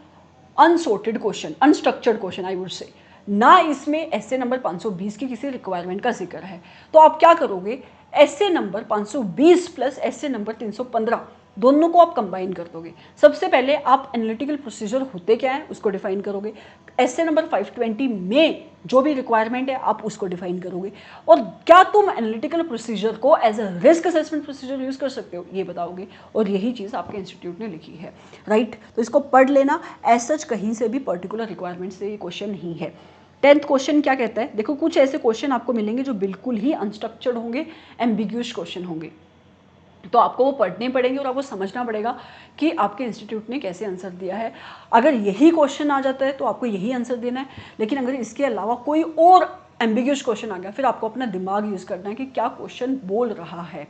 Speaker 1: unsorted question, unstructured question I would say. ना इसमें ऐसे नंबर 520 की किसी रिक्वायरमेंट का जिक्र है, तो आप क्या करोगे? ऐसे नंबर 520 प्लस ऐसे नंबर 315 दोनों को आप कंबाइन कर दोगे। सबसे पहले आप एनालिटिकल प्रोसीजर होते क्या है उसको डिफाइन करोगे। ऐसे नंबर 520 में जो भी रिक्वायरमेंट है आप उसको डिफाइन करोगे, और क्या तुम एनालिटिकल प्रोसीजर को as a risk assessment procedure use कर सकते हो ये बताओगे, और यही चीज़ आपके इंस्टीट्यूट ने लिखी है, राइट। तो इसको पढ़ लेना। एज सच कहीं से भी पर्टिकुलर रिक्वायरमेंट से ये क्वेश्चन नहीं है। 10th क्वेश्चन क्या कहता है? देखो, कुछ ऐसे क्वेश्चन आपको मिलेंगे जो बिल्कुल ही अनस्ट्रक्चर्ड होंगे, एम्बिग्यूअस क्वेश्चन होंगे, तो आपको वो पढ़ने पड़ेंगे और आपको समझना पड़ेगा कि आपके इंस्टीट्यूट ने कैसे आंसर दिया है। अगर यही क्वेश्चन आ जाता है तो आपको यही आंसर देना है, लेकिन अगर इसके अलावा कोई और एम्बिग्यूअस क्वेश्चन आ गया, फिर आपको अपना दिमाग यूज़ करना है कि क्या क्वेश्चन बोल रहा है।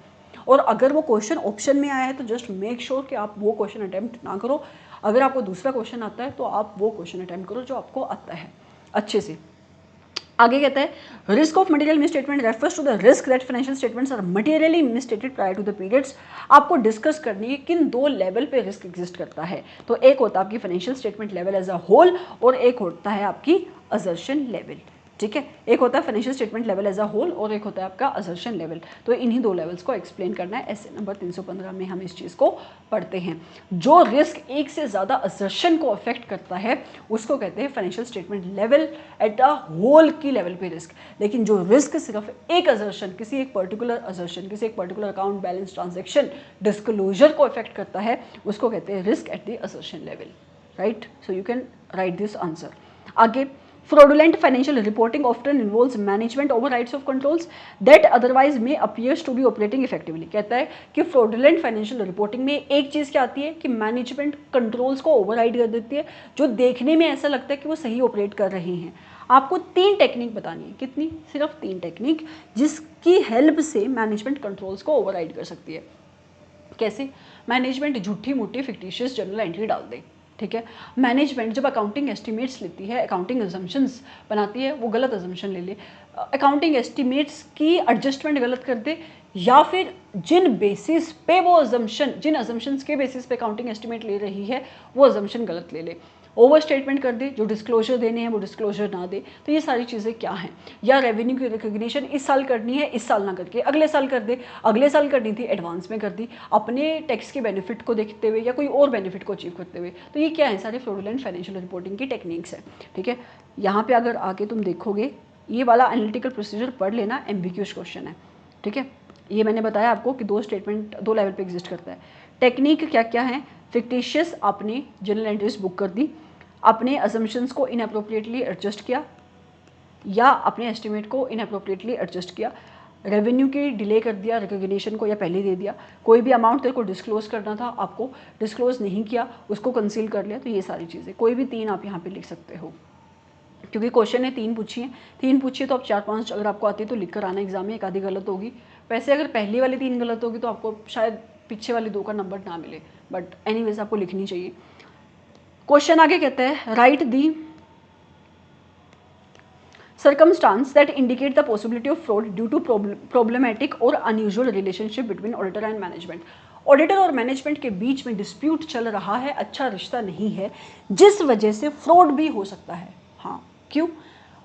Speaker 1: और अगर वो क्वेश्चन ऑप्शन में आया है तो जस्ट मेक श्योर कि आप वो क्वेश्चन अटैम्प्ट ना करो। अगर आपको दूसरा क्वेश्चन आता है तो आप वो क्वेश्चन अटैम्प्ट करो जो आपको आता है अच्छे से। आगे कहता है risk of material misstatement refers to the risk that financial statements are materially misstated prior to the periods. आपको डिस्कस करनी है किन दो लेवल पे रिस्क एग्जिस्ट करता है। तो एक होता है आपकी financial statement level as a whole, और एक होता है आपकी असर्शन लेवल। ठीक है, एक होता है financial statement level as a whole और एक होता है आपका असर्शन लेवल। तो इन्हीं दो लेवल्स को एक्सप्लेन करना है। ऐसे नंबर 315 में हम इस चीज़ को पढ़ते हैं। जो रिस्क एक से ज़्यादा असर्शन को अफेक्ट करता है उसको कहते हैं financial statement level at a whole की लेवल पे रिस्क। लेकिन जो रिस्क सिर्फ एक असर्शन, किसी एक पर्टिकुलर असर्शन, किसी एक particular account balance transaction disclosure को अफेक्ट करता है उसको कहते हैं risk at the assertion level, right. So you can write this answer. आगे, fraudulent financial reporting often involves management overrides of controls that otherwise may appears to be operating effectively। कहता है कि fraudulent financial reporting में एक चीज़ क्या आती है कि मैनेजमेंट कंट्रोल्स को ओवरराइड कर देती है, जो देखने में ऐसा लगता है कि वो सही ऑपरेट कर रहे हैं। आपको 3 टेक्निक बतानी है। कितनी? सिर्फ 3 टेक्निक, जिसकी हेल्प से मैनेजमेंट कंट्रोल्स को ओवरराइड कर सकती है। कैसे? मैनेजमेंट झूठी मूठी फिक्टिशियस जर्नल एंट्री डाल दे। ठीक है, मैनेजमेंट जब अकाउंटिंग एस्टिमेट्स लेती है, अकाउंटिंग अजम्पशंस बनाती है, वो गलत अजम्पशन ले ले, अकाउंटिंग एस्टिमेट्स की एडजस्टमेंट गलत कर दे, या फिर जिन बेसिस पे वो अजम्पशन, जिन अजम्पशंस के बेसिस पे अकाउंटिंग एस्टिमेट ले रही है वो अजम्पशन गलत ले ले, ओवर स्टेटमेंट कर दे, जो डिस्क्लोजर देने हैं वो डिस्क्लोजर ना दे। तो ये सारी चीज़ें क्या हैं? या रेवेन्यू की रिकग्निशन इस साल करनी है, इस साल ना करके अगले साल कर दे, अगले साल करनी थी एडवांस में कर दी, अपने टैक्स के बेनिफिट को देखते हुए या कोई और बेनिफिट को अचीव करते हुए। तो ये क्या है? सारे फ्रॉडुलेंट फाइनेंशियल रिपोर्टिंग की टेक्निक्स है। ठीक है, यहाँ पे अगर आके तुम देखोगे, ये वाला एनालिटिकल प्रोसीजर पढ़ लेना, एम्बिग्यूअस क्वेश्चन है। ठीक है, ये मैंने बताया आपको कि 2 स्टेटमेंट 2 लेवल पे एग्जिस्ट करता है। टेक्निक क्या क्या है? फिक्टिशियस आपने जर्नल एंट्रीज बुक कर दी, अपने असम्पशंस को इनअप्रोप्रिएटली एडजस्ट किया, या अपने एस्टिमेट को इनअप्रोप्रिएटली एडजस्ट किया, रेवेन्यू की डिले कर दिया रिकग्निशन को, या पहले दे दिया, कोई भी अमाउंट तेरे को डिस्क्लोज करना था आपको डिस्क्लोज नहीं किया, उसको कंसील कर लिया। तो ये सारी चीज़ें, कोई भी 3 आप यहाँ पे लिख सकते हो, क्योंकि क्वेश्चन है 3 पूछिए, 3 पूछिए तो आप 4-5 अगर आपको आती है तो लिख कर आना एग्जाम में, एक आधी गलत होगी। वैसे अगर पहली वाली 3 गलत होगी तो आपको शायद पीछे वाली 2 का नंबर ना मिले, बट एनीवेज आपको लिखनी चाहिए। क्वेश्चन आगे कहते हैं right the circumstance that indicate the possibility of fraud due to problematic or unusual relationship between auditor and management। Auditor और मैनेजमेंट के बीच में डिस्प्यूट चल रहा है, अच्छा रिश्ता नहीं है, जिस वजह से फ्रॉड भी हो सकता है। हाँ, क्यों?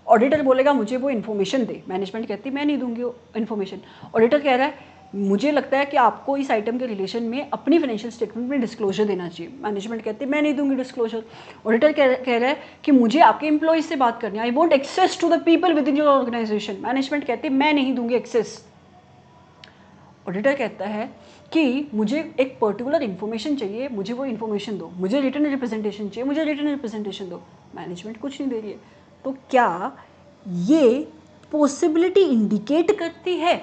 Speaker 1: ऑडिटर बोलेगा मुझे वो इन्फॉर्मेशन दे, मैनेजमेंट कहती मैं नहीं दूंगी वो इन्फॉर्मेशन। ऑडिटर कह रहा है मुझे लगता है कि आपको इस आइटम के रिलेशन में अपनी फाइनेंशियल स्टेटमेंट में डिस्क्लोजर देना चाहिए, मैनेजमेंट कहती है मैं नहीं दूंगी डिस्क्लोजर। ऑडिटर कह रहा है कि मुझे आपके एम्प्लॉइज से बात करनी है, I want access to the people with in your organization, management कहती है मैं नहीं दूंगी एक्सेस। ऑडिटर कहता है कि मुझे एक पर्टिकुलर इन्फॉर्मेशन चाहिए, मुझे वो इन्फॉर्मेशन दो, मुझे रिटर्न रिप्रेजेंटेशन चाहिए, मुझे रिटर्न रिप्रेजेंटेशन दो, मैनेजमेंट कुछ नहीं दे रही है। तो क्या ये पॉसिबिलिटी इंडिकेट करती है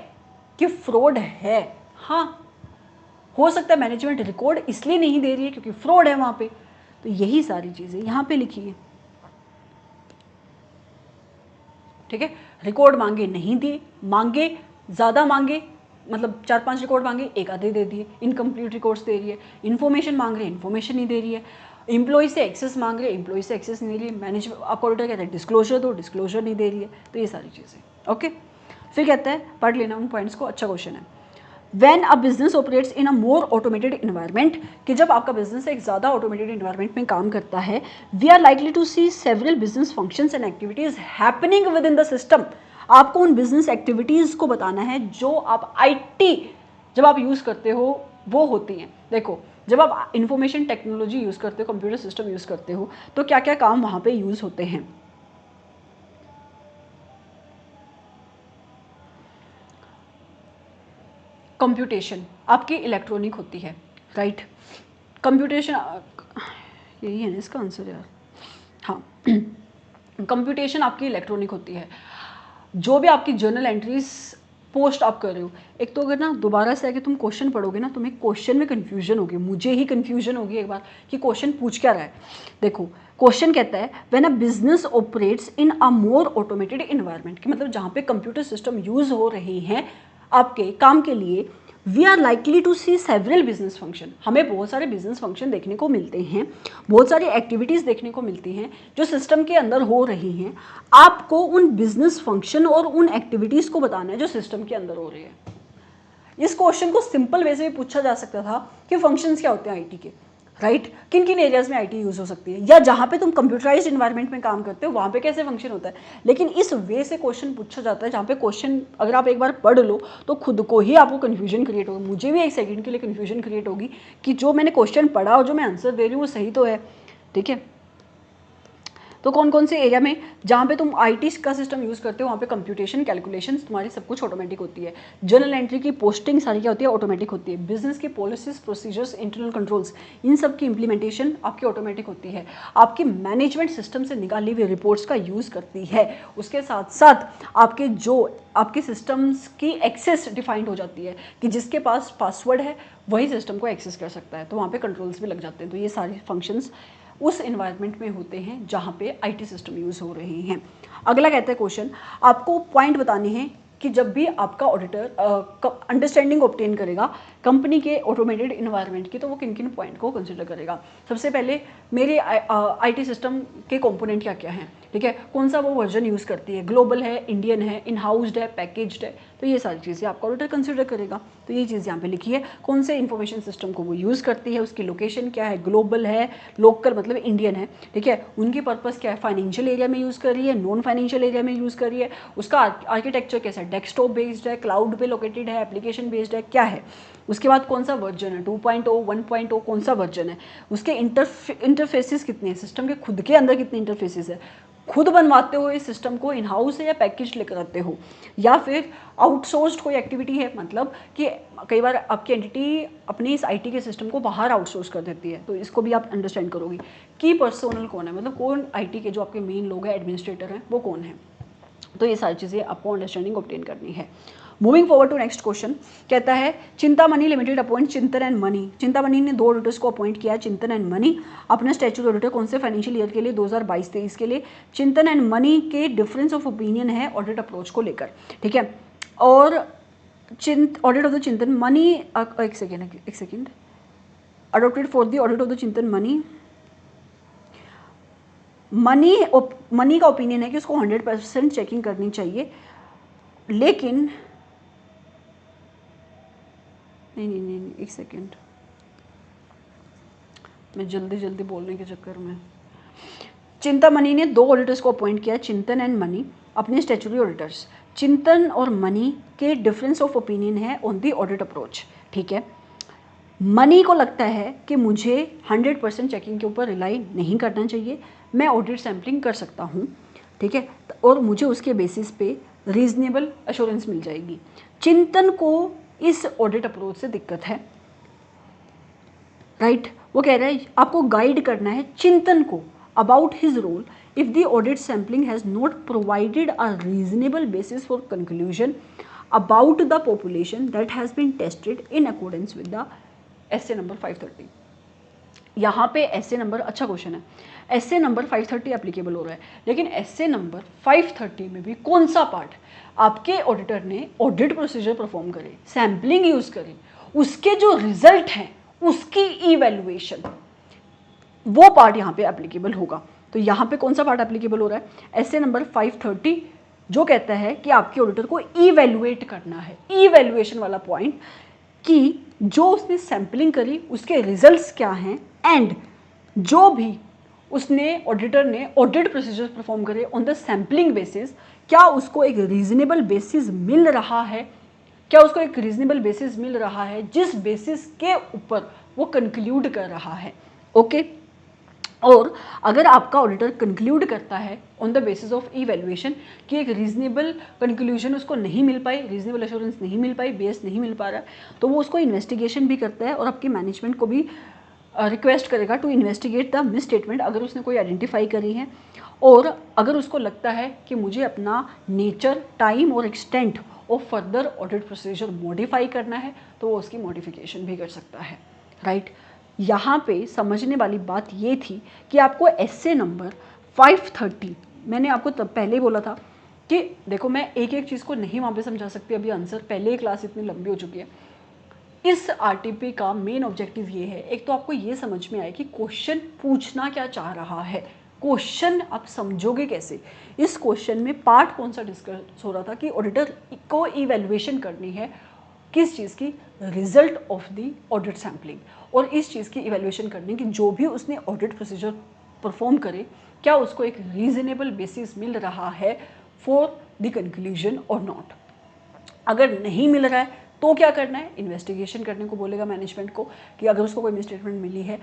Speaker 1: कि फ्रॉड है? हाँ, हो सकता है मैनेजमेंट रिकॉर्ड इसलिए नहीं दे रही है क्योंकि फ्रॉड है वहाँ पे। तो यही सारी चीज़ें यहाँ पे लिखी है, ठीक है। रिकॉर्ड मांगे नहीं दिए, मांगे ज़्यादा मांगे, मतलब 4-5 रिकॉर्ड मांगे, एक आधे दे दिए, इनकम्प्लीट रिकॉर्ड्स दे रही है। इन्फॉर्मेशन मांग रहे हैं, इन्फॉर्मेशन नहीं दे रही है। एम्प्लॉय से एक्सेस मांग रहे हैं, एम्प्लॉय से एक्सेस नहीं दे रही है। मैनेजमेंट आपको ऑडिटर कहता है डिस्क्लोजर दो, डिस्क्लोजर नहीं दे रही है। तो ये सारी चीज़ें, ओके। फिर कहता है, पढ़ लेना उन पॉइंट्स को, अच्छा क्वेश्चन है। When a business operates in a more automated environment, कि जब आपका बिजनेस एक ज़्यादा ऑटोमेटेड इन्वायरमेंट में काम करता है, we are likely to see several business functions and activities happening within the system। आपको उन बिजनेस एक्टिविटीज़ को बताना है जो आप IT जब आप यूज़ करते हो वो होती हैं। देखो, जब आप इंफॉर्मेशन टेक्नोलॉजी यूज़ करते हो, कंप्यूटर सिस्टम यूज़ करते हो, तो क्या क्या काम वहाँ पे यूज़ होते हैं। कंप्यूटेशन आपकी इलेक्ट्रॉनिक होती है, राइट। कंप्यूटेशन यही है ना इसका आंसर यार, हाँ। कंप्यूटेशन आपकी इलेक्ट्रॉनिक होती है। जो भी आपकी जर्नल एंट्रीज पोस्ट आप कर रहे हो, एक तो अगर ना दोबारा से आके तुम क्वेश्चन पढ़ोगे ना, तुम्हें क्वेश्चन में कन्फ्यूजन होगी, मुझे ही कन्फ्यूजन होगी एक बार कि क्वेश्चन पूछ क्या रहा है। देखो, क्वेश्चन कहता है when a business operates in a more automated environment, कि मतलब जहाँ पे कंप्यूटर सिस्टम यूज़ हो रहे हैं आपके काम के लिए, we are likely to see several business function, हमें बहुत सारे बिजनेस फंक्शन देखने को मिलते हैं, बहुत सारी एक्टिविटीज़ देखने को मिलती हैं जो सिस्टम के अंदर हो रही हैं। आपको उन बिजनेस फंक्शन और उन एक्टिविटीज़ को बताना है जो सिस्टम के अंदर हो रही है। इस क्वेश्चन को सिंपल वे से भी पूछा जा सकता था कि फंक्शंस क्या होते हैं आईटी के, राइट। किन किन एरियाज में आईटी यूज़ हो सकती है, या जहाँ पे तुम कंप्यूटराइज्ड इन्वायरमेंट में काम करते हो वहाँ पे कैसे फंक्शन होता है। लेकिन इस वे से क्वेश्चन पूछा जाता है जहाँ पे क्वेश्चन अगर आप एक बार पढ़ लो तो खुद को ही आपको कन्फ्यूजन क्रिएट होगी, मुझे भी एक सेकंड के लिए कन्फ्यूजन क्रिएट होगी कि जो मैंने क्वेश्चन पढ़ा और जो मैं आंसर दे रही हूँ वो सही तो है, ठीक है। तो कौन कौन से एरिया में जहाँ पे तुम आईटी का सिस्टम यूज़ करते हो वहाँ पे कंप्यूटेशन, कैलकुलेशन तुम्हारी सब कुछ ऑटोमेटिक होती है। जर्नल एंट्री की पोस्टिंग सारी क्या होती है, ऑटोमेटिक होती है। बिजनेस की पॉलिसीज, प्रोसीजर्स, इंटरनल कंट्रोल्स, इन सब की इंप्लीमेंटेशन आपकी ऑटोमेटिक होती है। आपकी मैनेजमेंट सिस्टम से निकाली हुई रिपोर्ट्स का यूज़ करती है। उसके साथ साथ आपके जो आपके सिस्टम्स की एक्सेस डिफाइंड हो जाती है कि जिसके पास पासवर्ड है वही सिस्टम को एक्सेस कर सकता है, तो वहाँ पे कंट्रोल्स भी लग जाते हैं। तो ये सारे फंक्शंस उस इन्वायरमेंट में होते हैं जहाँ पे आईटी सिस्टम यूज़ हो रहे हैं। अगला कहता है क्वेश्चन, आपको पॉइंट बताने हैं कि जब भी आपका ऑडिटर अंडरस्टैंडिंग ऑब्टेन करेगा कंपनी के ऑटोमेटेड इन्वायरमेंट की, तो वो किन किन पॉइंट को कंसिडर करेगा। सबसे पहले मेरे आईटी सिस्टम के कंपोनेंट क्या क्या हैं, ठीक है, कौन सा वो वर्जन यूज़ करती है, ग्लोबल है, इंडियन है, इन हाउस्ड है, पैकेज्ड है। तो ये सारी चीज़ें आपका ऑडिटर कंसिडर करेगा। तो ये चीज़ यहाँ पे लिखी है, कौन से इन्फॉर्मेशन सिस्टम को वो यूज़ करती है, उसकी लोकेशन क्या है, ग्लोबल है, लोकल मतलब इंडियन है, ठीक है, उनकी पर्पस क्या है, फाइनेंशियल एरिया में यूज़ कर रही है, नॉन फाइनेंशियल एरिया में यूज़ कर रही है, उसका आर्किटेक्चर कैसा है, डेस्कटॉप बेस्ड है, क्लाउड पे लोकेटेड है, एप्लीकेशन बेस्ड है, क्या है। उसके बाद कौन सा वर्जन है, 2.0, 1.0, कौन सा वर्जन है, उसके इंटरफेसेस कितने हैं, सिस्टम के खुद के अंदर कितने इंटरफेसेस है, खुद बनवाते हो इस सिस्टम को, इन हाउस है या पैकेज लेकर आते हो, या फिर आउटसोर्स्ड कोई एक्टिविटी है, मतलब कि कई बार आपकी एंटिटी अपने इस आईटी के सिस्टम को बाहर आउटसोर्स कर देती है। तो इसको भी आप अंडरस्टैंड करोगे कि पर्सनल कौन है, मतलब कौन आईटी के जो आपके मेन लोग हैं, एडमिनिस्ट्रेटर हैं, वो कौन है। तो ये सारी चीज़ें आपको अंडरस्टैंडिंग ऑब्टेन करनी है। Moving forward to next question, कहता है Chintamani Limited appoint Chintan and Mani. Chintamani ने 2 ऑडिटर्स को अपॉइंट किया है, चिंतन एंड मनी, अपना स्टैट्यूटरी ऑडिटर कौन से फाइनेंशियल ईयर के लिए, 2022-23 के लिए। चिंतन एंड मनी के डिफरेंस ऑफ ओपिनियन है ऑडिट अप्रोच को लेकर, ठीक है। और ऑडिट ऑफ द चिंतन मनी, एक second, adopted for the audit of the चिंतन मनी, मनी का ओपिनियन है कि उसको 100% चेकिंग करनी चाहिए, लेकिन नहीं, एक सेकेंड, मैं जल्दी बोलने के चक्कर में। चिंतामणि ने 2 ऑडिटर्स को अपॉइंट किया, चिंतन एंड मनी, अपने स्टैट्यूटरी ऑडिटर्स। चिंतन और मनी के डिफरेंस ऑफ ओपिनियन है ऑन द ऑडिट अप्रोच, ठीक है। मनी को लगता है कि मुझे 100% चेकिंग के ऊपर रिलाई नहीं करना चाहिए, मैं ऑडिट सैम्पलिंग कर सकता हूँ, ठीक है, और मुझे उसके बेसिस पे रीजनेबल एश्योरेंस मिल जाएगी। चिंतन को इस ऑडिट अप्रोच से दिक्कत है, राइट। वो कह रहा है आपको गाइड करना है चिंतन को about his role if the audit sampling has not provided a reasonable basis for conclusion about the population that has been tested in accordance with the essay number 530। यहाँ पे essay नंबर, अच्छा question है, essay number 530 applicable हो रहा है, लेकिन essay number 530 में भी कौन सा पार्ट आपके ऑडिटर ने ऑडिट प्रोसीजर परफॉर्म करे, सैम्पलिंग यूज़ करे, उसके जो रिजल्ट हैं उसकी इवैल्यूएशन, वो पार्ट यहाँ पे एप्लीकेबल होगा। तो यहाँ पे कौन सा पार्ट एप्लीकेबल हो रहा है, essay नंबर 530 जो कहता है कि आपके ऑडिटर को इवैल्यूएट करना है, इवैल्यूएशन वाला पॉइंट, कि जो उसने सैम्पलिंग करी उसके रिजल्ट्स क्या हैं, एंड जो भी उसने ऑडिटर ने ऑडिट प्रोसीजर परफॉर्म करे ऑन द सैम्पलिंग बेसिस, क्या उसको एक रीजनेबल बेसिस मिल रहा है, क्या उसको एक रीजनेबल बेसिस मिल रहा है जिस बेसिस के ऊपर वो कंक्लूड कर रहा है। ओके। और अगर आपका ऑडिटर कंक्लूड करता है on the basis of evaluation कि एक रीजनेबल कंक्लूजन उसको नहीं मिल पाई, रीजनेबल एश्योरेंस नहीं मिल पाई, बेस नहीं मिल पा रहा है, तो वो उसको इन्वेस्टिगेशन भी करता है और आपकी मैनेजमेंट को भी रिक्वेस्ट करेगा to investigate the misstatement अगर उसने कोई आइडेंटिफाई करी है, और अगर उसको लगता है कि मुझे अपना नेचर, टाइम और extent of further audit procedure modify करना है तो वो उसकी मॉडिफिकेशन भी कर सकता है। राइट। यहाँ पे समझने वाली बात ये थी कि आपको essay नंबर 530, मैंने आपको तब पहले ही बोला था कि देखो मैं एक एक चीज़ को नहीं वहाँ पे समझा सकती, अभी आंसर पहले ही क्लास इतनी लंबी हो चुकी है। इस आरटीपी का मेन ऑब्जेक्टिव ये है, एक तो आपको ये समझ में आए कि क्वेश्चन पूछना क्या चाह रहा है, क्वेश्चन आप समझोगे कैसे, इस क्वेश्चन में पार्ट कौन सा डिस्कस हो रहा था कि ऑडिटर को इवैल्यूएशन करनी है किस चीज़ की, result of the audit sampling, और इस चीज़ की इवैल्यूएशन करनी कि जो भी उसने ऑडिट प्रोसीजर परफॉर्म करे क्या उसको एक रीजनेबल बेसिस मिल रहा है फॉर द कंक्लूजन और नॉट। अगर नहीं मिल रहा है तो क्या करना है, इन्वेस्टिगेशन करने को बोलेगा मैनेजमेंट को कि अगर उसको कोई मिसस्टेटमेंट मिली है,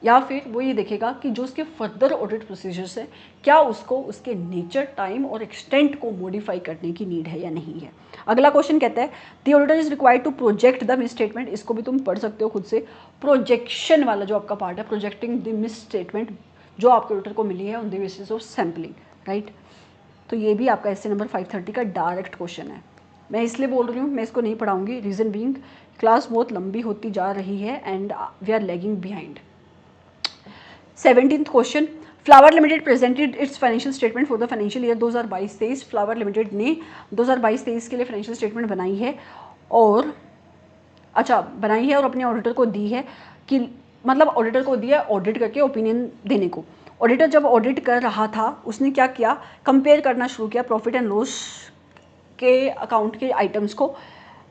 Speaker 1: या फिर वो ये देखेगा कि जो उसके फर्दर ऑडिट प्रोसीजर्स है क्या उसको उसके नेचर, टाइम और एक्सटेंट को मॉडिफाई करने की नीड है या नहीं है। अगला क्वेश्चन कहता है the auditor is required to project the misstatement, इसको भी तुम पढ़ सकते हो खुद से, प्रोजेक्शन वाला जो आपका पार्ट है, प्रोजेक्टिंग द मिस स्टेटमेंट जो आपके ऑडिटर को मिली है on the basis of sampling. Right. तो ये भी आपका essay नंबर 530 का डायरेक्ट क्वेश्चन है। मैं इसलिए बोल रही हूँ, मैं इसको नहीं पढ़ाऊंगी, रीज़न बीइंग क्लास बहुत लंबी होती जा रही है and we are lagging behind. 17th question, Flower Limited presented its financial statement for the financial year 2022-23। Flower Limited ने 2022-23 के लिए फाइनेंशियल स्टेटमेंट बनाई है और बनाई है और अपने ऑडिटर को दी है कि मतलब ऑडिटर को दिया ऑडिट करके ओपिनियन देने को। ऑडिटर जब ऑडिट कर रहा था उसने क्या किया, कंपेयर करना शुरू किया प्रॉफिट एंड लॉस के अकाउंट के आइटम्स को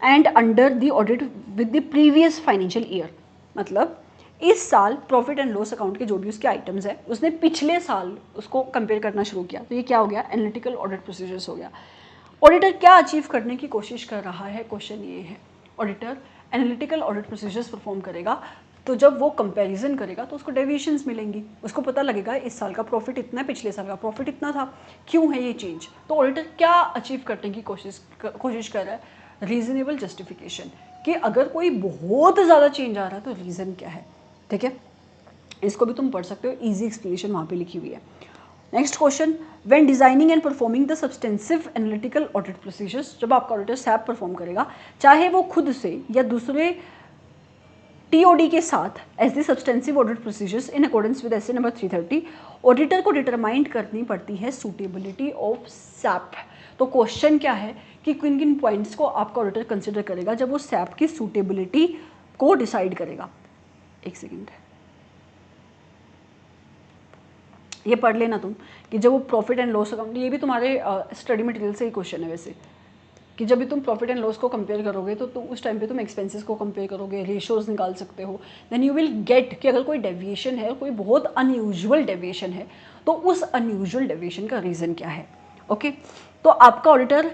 Speaker 1: and under the audit with the previous financial year, मतलब इस साल प्रॉफिट एंड लॉस अकाउंट के जो भी उसके आइटम्स हैं उसने पिछले साल उसको कंपेयर करना शुरू किया। तो ये क्या हो गया, एनालिटिकल ऑडिट प्रोसीजर्स हो गया। ऑडिटर क्या अचीव करने की कोशिश कर रहा है, क्वेश्चन ये है। Auditor analytical audit procedures perform करेगा तो जब वो कंपैरिजन करेगा तो उसको डेविएशंस मिलेंगी, उसको पता लगेगा इस साल का प्रॉफिट इतना है, पिछले साल का प्रॉफिट इतना था, क्यों है ये चेंज। तो ऑडिटर क्या अचीव करने की कोशिश कर रहा है, रीजनेबल जस्टिफिकेशन, कि अगर कोई बहुत ज़्यादा चेंज आ रहा है तो रीज़न क्या है। ठीक है, इसको भी तुम पढ़ सकते हो, ईजी एक्सप्लेनेशन वहाँ पे लिखी हुई है। Next question, when designing and performing the substantive analytical audit procedures, जब आपका ऑडिटर सैप परफॉर्म करेगा चाहे वो खुद से या दूसरे टीओडी के साथ as the substantive audit procedures in accordance with essay number 330, auditor को डिटरमाइन करनी पड़ती है सूटेबिलिटी ऑफ सैप। तो क्वेश्चन क्या है कि किन किन पॉइंट्स को आपका ऑडिटर कंसिडर करेगा जब वो सैप की सूटेबिलिटी को डिसाइड करेगा। एक सेकेंड, ये पढ़ लेना तुम कि जब वो प्रॉफिट एंड लॉस अकाउंट, ये भी तुम्हारे स्टडी मटेरियल से ही क्वेश्चन है वैसे, कि जब भी तुम प्रॉफिट एंड लॉस को कंपेयर करोगे तो उस टाइम पे तुम एक्सपेंसेस को कंपेयर करोगे, रेशियोज निकाल सकते हो, देन यू विल गेट कि अगर कोई डेविएशन है, कोई बहुत अनयूजुअल डेविएशन है तो उस अनयूजुअल डेविएशन का रीज़न क्या है। ओके, तो आपका ऑडिटर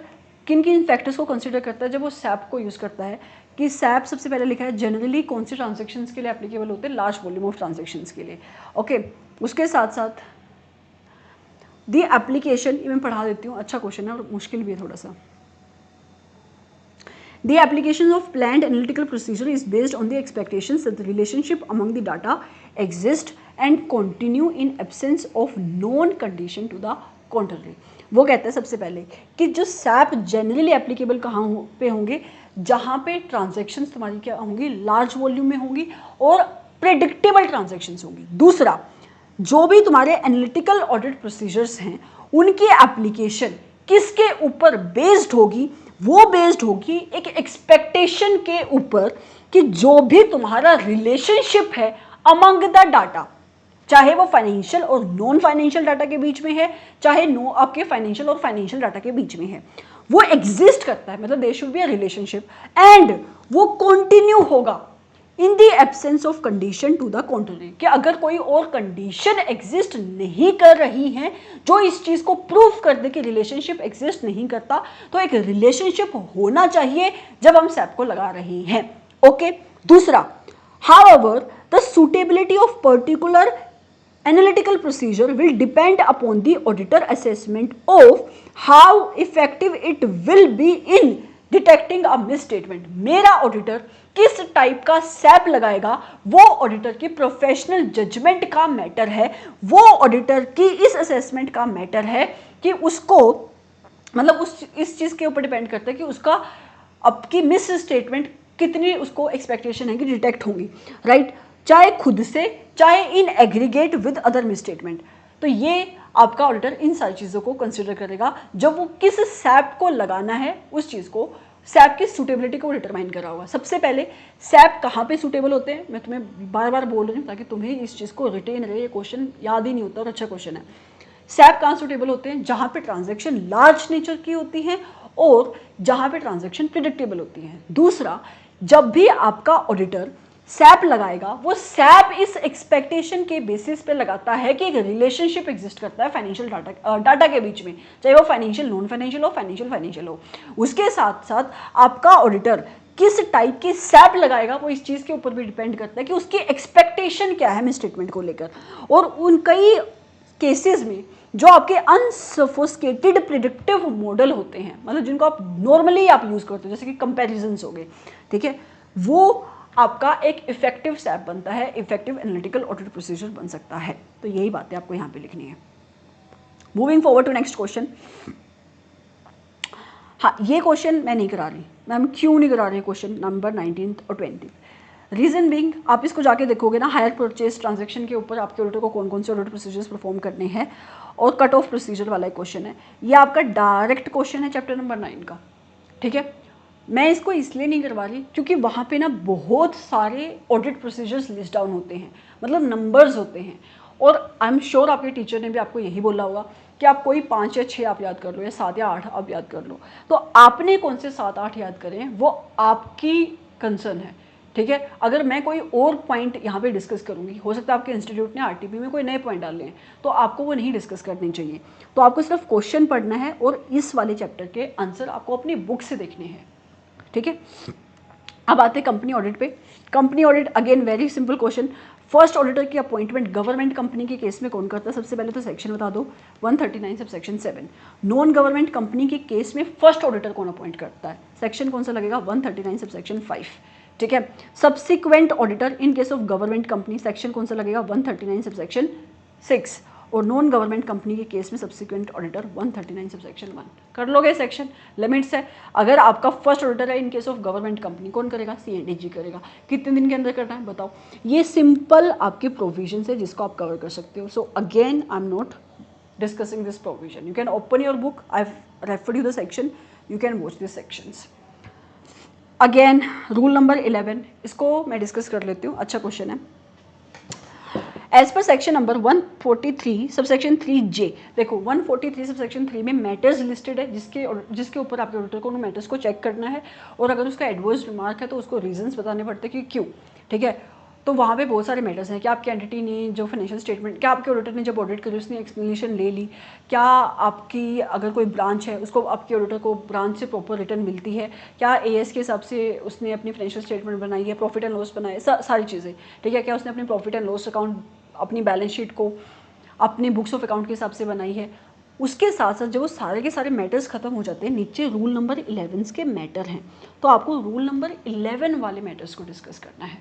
Speaker 1: किन किन फैक्टर्स को कंसिडर करता है जब वो सैप को यूज़ करता है, कि सैप सबसे पहले लिखा है जनरली कौन से ट्रांजेक्शन्स के लिए एप्लीकेबल होते हैं, लार्ज वॉल्यूम ऑफ ट्रांजेक्शन्स के लिए। ओके, उसके साथ साथ दी एप्लीकेशन, ये मैं पढ़ा देती हूँ, अच्छा क्वेश्चन है और मुश्किल भी है थोड़ा सा। The application of planned analytical procedure is based on the expectations that the relationship among the data exist and continue in absence of known condition to the contrary. वो कहते हैं सबसे पहले कि जो सैप जनरली एप्लीकेबल कहाँ पे होंगे, जहाँ पे ट्रांजेक्शन्स तुम्हारी क्या होंगी, लार्ज वॉल्यूम में होंगी और प्रेडिक्टेबल ट्रांजेक्शन्स होंगी। दूसरा, जो भी तुम्हारे एनालिटिकल ऑडिट प्रोसीजर्स हैं उनकी एप्लीकेशन किसके ऊपर बेस्ड होगी, वो बेस्ड होगी एक एक्सपेक्टेशन के ऊपर कि जो भी तुम्हारा रिलेशनशिप है अमंग द डाटा, चाहे वो फाइनेंशियल और नॉन फाइनेंशियल डाटा के बीच में है, चाहे आपके फाइनेंशियल और फाइनेंशियल डाटा के बीच में है, वो एग्जिस्ट करता है, मतलब there should be a relationship and वो कंटिन्यू होगा in the absence of condition to the contrary, कि अगर कोई और कंडीशन एग्जिस्ट नहीं कर रही है जो इस चीज को प्रूव कर दे कि रिलेशनशिप एग्जिस्ट नहीं करता, तो एक रिलेशनशिप होना चाहिए जब हम सैप को लगा रहे हैं। ओके। दूसरा, however the suitability of particular analytical procedure will depend upon the auditor assessment of how effective it will be in detecting a misstatement। मेरा ऑडिटर किस टाइप का सैप लगाएगा वो ऑडिटर की प्रोफेशनल जजमेंट का मैटर है, वो ऑडिटर की इस असेसमेंट का मैटर है कि उसको मतलब इस चीज के ऊपर डिपेंड करता है कि उसका आपकी मिस स्टेटमेंट कितनी उसको एक्सपेक्टेशन है कि डिटेक्ट होंगी, राइट, चाहे खुद से चाहे in aggregate with other misstatement. तो ये आपका ऑडिटर इन सारी चीज़ों को कंसिडर करेगा जब वो किस सैप को लगाना है, उस चीज़ को सैप की सूटेबिलिटी को डिटरमाइन करा होगा। सबसे पहले सैप कहाँ पे सूटेबल होते हैं, मैं तुम्हें बार बार बोल रही हूँ ताकि तुम्हें इस चीज़ को रिटेन रहे, ये क्वेश्चन याद ही नहीं होता और अच्छा क्वेश्चन है। सैप कहाँ सूटेबल होते हैं, जहाँ पे ट्रांजेक्शन लार्ज नेचर की होती हैं और जहाँ पे ट्रांजेक्शन प्रिडिक्टेबल होती हैं। दूसरा, जब भी आपका ऑडिटर सैप लगाएगा वो सैप इस एक्सपेक्टेशन के बेसिस पे लगाता है कि एक रिलेशनशिप एग्जिस्ट करता है फाइनेंशियल डाटा के बीच में, चाहे वो फाइनेंशियल नॉन फाइनेंशियल हो, फाइनेंशियल हो। उसके साथ साथ आपका ऑडिटर किस टाइप की सैप लगाएगा वो इस चीज़ के ऊपर भी डिपेंड करता है कि उसकी एक्सपेक्टेशन क्या है मिसस्टेटमेंट को लेकर। और उन कई केसेस में जो आपके अनसोफिस्टिकेटेड प्रिडिक्टिव मॉडल होते हैं, मतलब जिनको आप नॉर्मली आप यूज़ करते हो, जैसे कि कंपैरिजंस हो गए, ठीक है, वो आपका एक इफेक्टिव सैप बनता है, इफेक्टिव एनालिटिकल ऑडिट प्रोसीजर बन सकता है। तो यही बातें आपको यहाँ पे लिखनी है। Moving forward to next question. हाँ, ये क्वेश्चन मैं नहीं करा रही, मैम क्यों नहीं करा रही क्वेश्चन नंबर 19 और 20। रीजन बिंग, आप इसको जाके देखोगे ना, हायर परचेज ट्रांजेक्शन के ऊपर आपके ऑडिटर को कौन कौन से ऑडिट प्रोसीजर्स परफॉर्म करने हैं और कट ऑफ प्रोसीजर वाला क्वेश्चन है। ये आपका डायरेक्ट क्वेश्चन है चैप्टर नंबर 9 का, ठीक है। मैं इसको इसलिए नहीं करवा रही क्योंकि वहाँ पे ना बहुत सारे ऑडिट प्रोसीजर्स लिस्ट डाउन होते हैं, मतलब नंबर्स होते हैं, और आई एम श्योर आपके टीचर ने भी आपको यही बोला होगा कि आप कोई 5 या 6 आप याद कर लो या 7 या 8 आप याद कर लो। तो आपने कौन से 7-8 याद करें वो आपकी कंसर्न है, ठीक है। अगर मैं कोई और पॉइंट यहाँ पे डिस्कस करूँगी, हो सकता है आपके इंस्टीट्यूट ने आरटीपी में कोई नए पॉइंट डाले हैं, तो आपको वो नहीं डिस्कस करनी चाहिए। तो आपको सिर्फ क्वेश्चन पढ़ना है और इस वाले चैप्टर के आंसर आपको अपनी बुक से देखने हैं, ठीक है। अब आते हैं कंपनी ऑडिट पे। Company audit again very simple question. First auditor की अपॉइंटमेंट गवर्नमेंट कंपनी के केस में कौन करता है, सबसे पहले तो सेक्शन बता दो 139 sub section 7। Non government company के केस में फर्स्ट ऑडिटर कौन अपॉइंट करता है, सेक्शन कौन सा लगेगा 139 सब सेक्शन 5, ठीक है। Subsequent auditor in case of government company, section कौन सा लगेगा 139 सब सेक्शन 6। और नॉन गवर्नमेंट कंपनी के केस में सब्सिक्वेंट ऑडिटर 139 सब सेक्शन 1। कर लोगे सेक्शन, लिमिट्स है। अगर आपका फर्स्ट ऑडिटर है इन केस ऑफ गवर्नमेंट कंपनी, कौन करेगा, CNDG करेगा। कितने दिन के अंदर करना है बताओ। ये सिंपल आपके प्रोविजन है जिसको आप कवर कर सकते हो। So again I am not discussing this provision, you can open your book, I have referred you the section, you can watch this sections. Again rule number 11, इसको मैं डिस्कस कर लेती हूँ, अच्छा क्वेश्चन है। एज पर सेक्शन नंबर 143 सबसेक्शन 3J, देखो 143 subsection 3 में मैटर्स लिस्टेड है जिसके ऊपर आपके ऑडिटर को उन मैटर्स को चेक करना है, और अगर उसका एडवर्स रिमार्क है तो उसको रीजंस बताने पड़ते हैं कि क्यों, ठीक है। तो वहाँ पे बहुत सारे मैटर्स हैं कि आपकी एंटिटी ने जो फाइनेंशियल स्टेटमेंट, क्या आपके ऑडिटर ने जब ऑडिट करी उसने एक्सप्लेनेशन ले ली, क्या आपकी अगर कोई ब्रांच है उसको आपके ऑडिटर को ब्रांच से प्रॉपर रिटर्न मिलती है, क्या AS के हिसाब से उसने अपनी फाइनेंशियल स्टेटमेंट बनाई है, प्रॉफिट एंड लॉस बनाए, सारी चीज़ें, ठीक है। क्या उसने अपनी प्रॉफिट एंड लॉस अकाउंट अपनी बैलेंस शीट को अपनी बुक्स ऑफ अकाउंट के हिसाब से बनाई है, उसके साथ साथ जब वो सारे के सारे मैटर्स खत्म हो जाते हैं, नीचे रूल नंबर 11 के मैटर हैं, तो आपको रूल नंबर 11 वाले मैटर्स को डिस्कस करना है।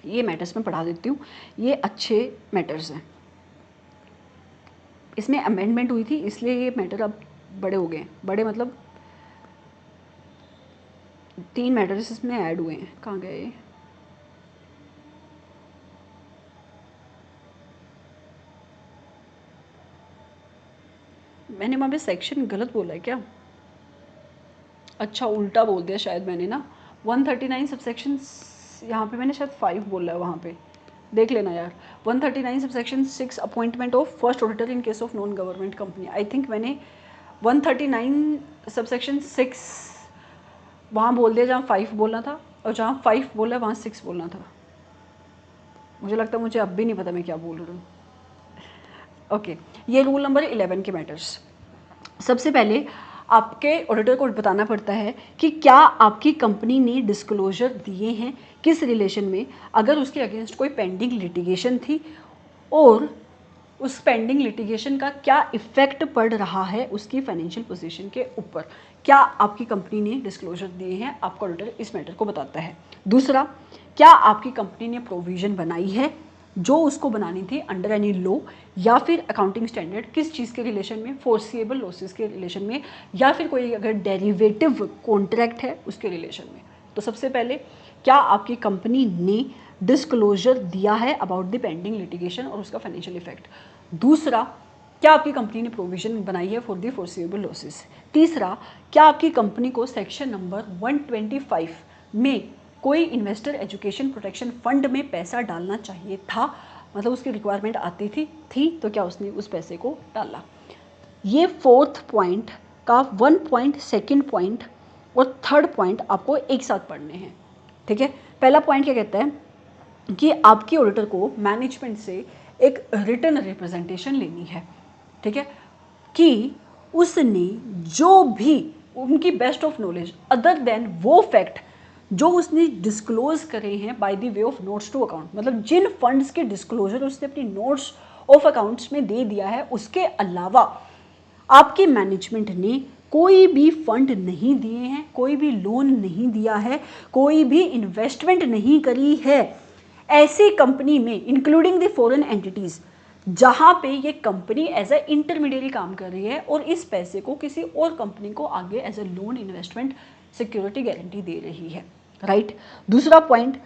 Speaker 1: ये मैटर्स मैं पढ़ा देती हूँ, ये अच्छे मैटर्स हैं। इसमें अमेंडमेंट हुई थी इसलिए ये मैटर अब बड़े हो गए हैं, बड़े मतलब 3 मैटर्स इसमें ऐड हुए हैं। कहाँ गए ये? मैंने वहाँ पे सेक्शन गलत बोला है क्या? अच्छा, उल्टा बोल दिया शायद मैंने ना। 139 सबसेक्शन, यहाँ पे मैंने शायद 5 बोला है, वहाँ पे देख लेना यार। 139 subsection 6 appointment of first auditor in case of non government company. I think मैंने 139 सबसेक्शन 6 वहाँ बोल दिया जहाँ 5 बोलना था, और जहाँ 5 बोला वहाँ 6 बोलना था। मुझे लगता है मुझे अब भी नहीं पता मैं क्या बोल रही हूँ। ओके, ये रूल नंबर 11 के मैटर्स। सबसे पहले आपके ऑडिटर को बताना पड़ता है कि क्या आपकी कंपनी ने डिस्क्लोजर दिए हैं, किस रिलेशन में, अगर उसके अगेंस्ट कोई पेंडिंग लिटिगेशन थी, और उस पेंडिंग लिटिगेशन का क्या इफेक्ट पड़ रहा है उसकी फाइनेंशियल पोजीशन के ऊपर, क्या आपकी कंपनी ने डिस्क्लोजर दिए हैं, आपका ऑडिटर इस मैटर को बताता है। दूसरा, क्या आपकी कंपनी ने प्रोविज़न बनाई है जो उसको बनानी थी अंडर एनी लॉ या फिर अकाउंटिंग स्टैंडर्ड, किस चीज़ के रिलेशन में, फोर्सिएबल लॉसेस के रिलेशन में, या फिर कोई अगर डेरिवेटिव कॉन्ट्रैक्ट है उसके रिलेशन में। तो सबसे पहले, क्या आपकी कंपनी ने डिस्क्लोजर दिया है अबाउट द पेंडिंग लिटिगेशन और उसका फाइनेंशियल इफेक्ट। दूसरा, क्या आपकी कंपनी ने प्रोविजन बनाई है फॉर द फोर्सिएबल लॉसेस। तीसरा, क्या आपकी कंपनी को सेक्शन नंबर 125 में कोई इन्वेस्टर एजुकेशन प्रोटेक्शन फंड में पैसा डालना चाहिए था, मतलब उसकी रिक्वायरमेंट आती थी तो क्या उसने उस पैसे को डाला। ये 4th पॉइंट का 1 पॉइंट, 2nd पॉइंट और 3rd पॉइंट आपको एक साथ पढ़ने हैं, ठीक है। पहला पॉइंट क्या कहता है कि आपके ऑडिटर को मैनेजमेंट से एक रिटन रिप्रेजेंटेशन लेनी है, ठीक है, कि उसने जो भी उनकी best of knowledge other than वो फैक्ट जो उसने डिस्क्लोज करे हैं by the way of notes to account, मतलब जिन फंड्स के डिस्क्लोजर उसने अपनी नोट्स ऑफ अकाउंट्स में दे दिया है, उसके अलावा आपके मैनेजमेंट ने कोई भी फंड नहीं दिए हैं, कोई भी लोन नहीं दिया है, कोई भी इन्वेस्टमेंट नहीं करी है ऐसी कंपनी में, इंक्लूडिंग द फॉरेन एंटिटीज़, जहाँ पे ये कंपनी एज ए इंटरमीडिएरी काम कर रही है और इस पैसे को किसी और कंपनी को आगे as a loan, investment, security guarantee दे रही है, राइट। दूसरा पॉइंट,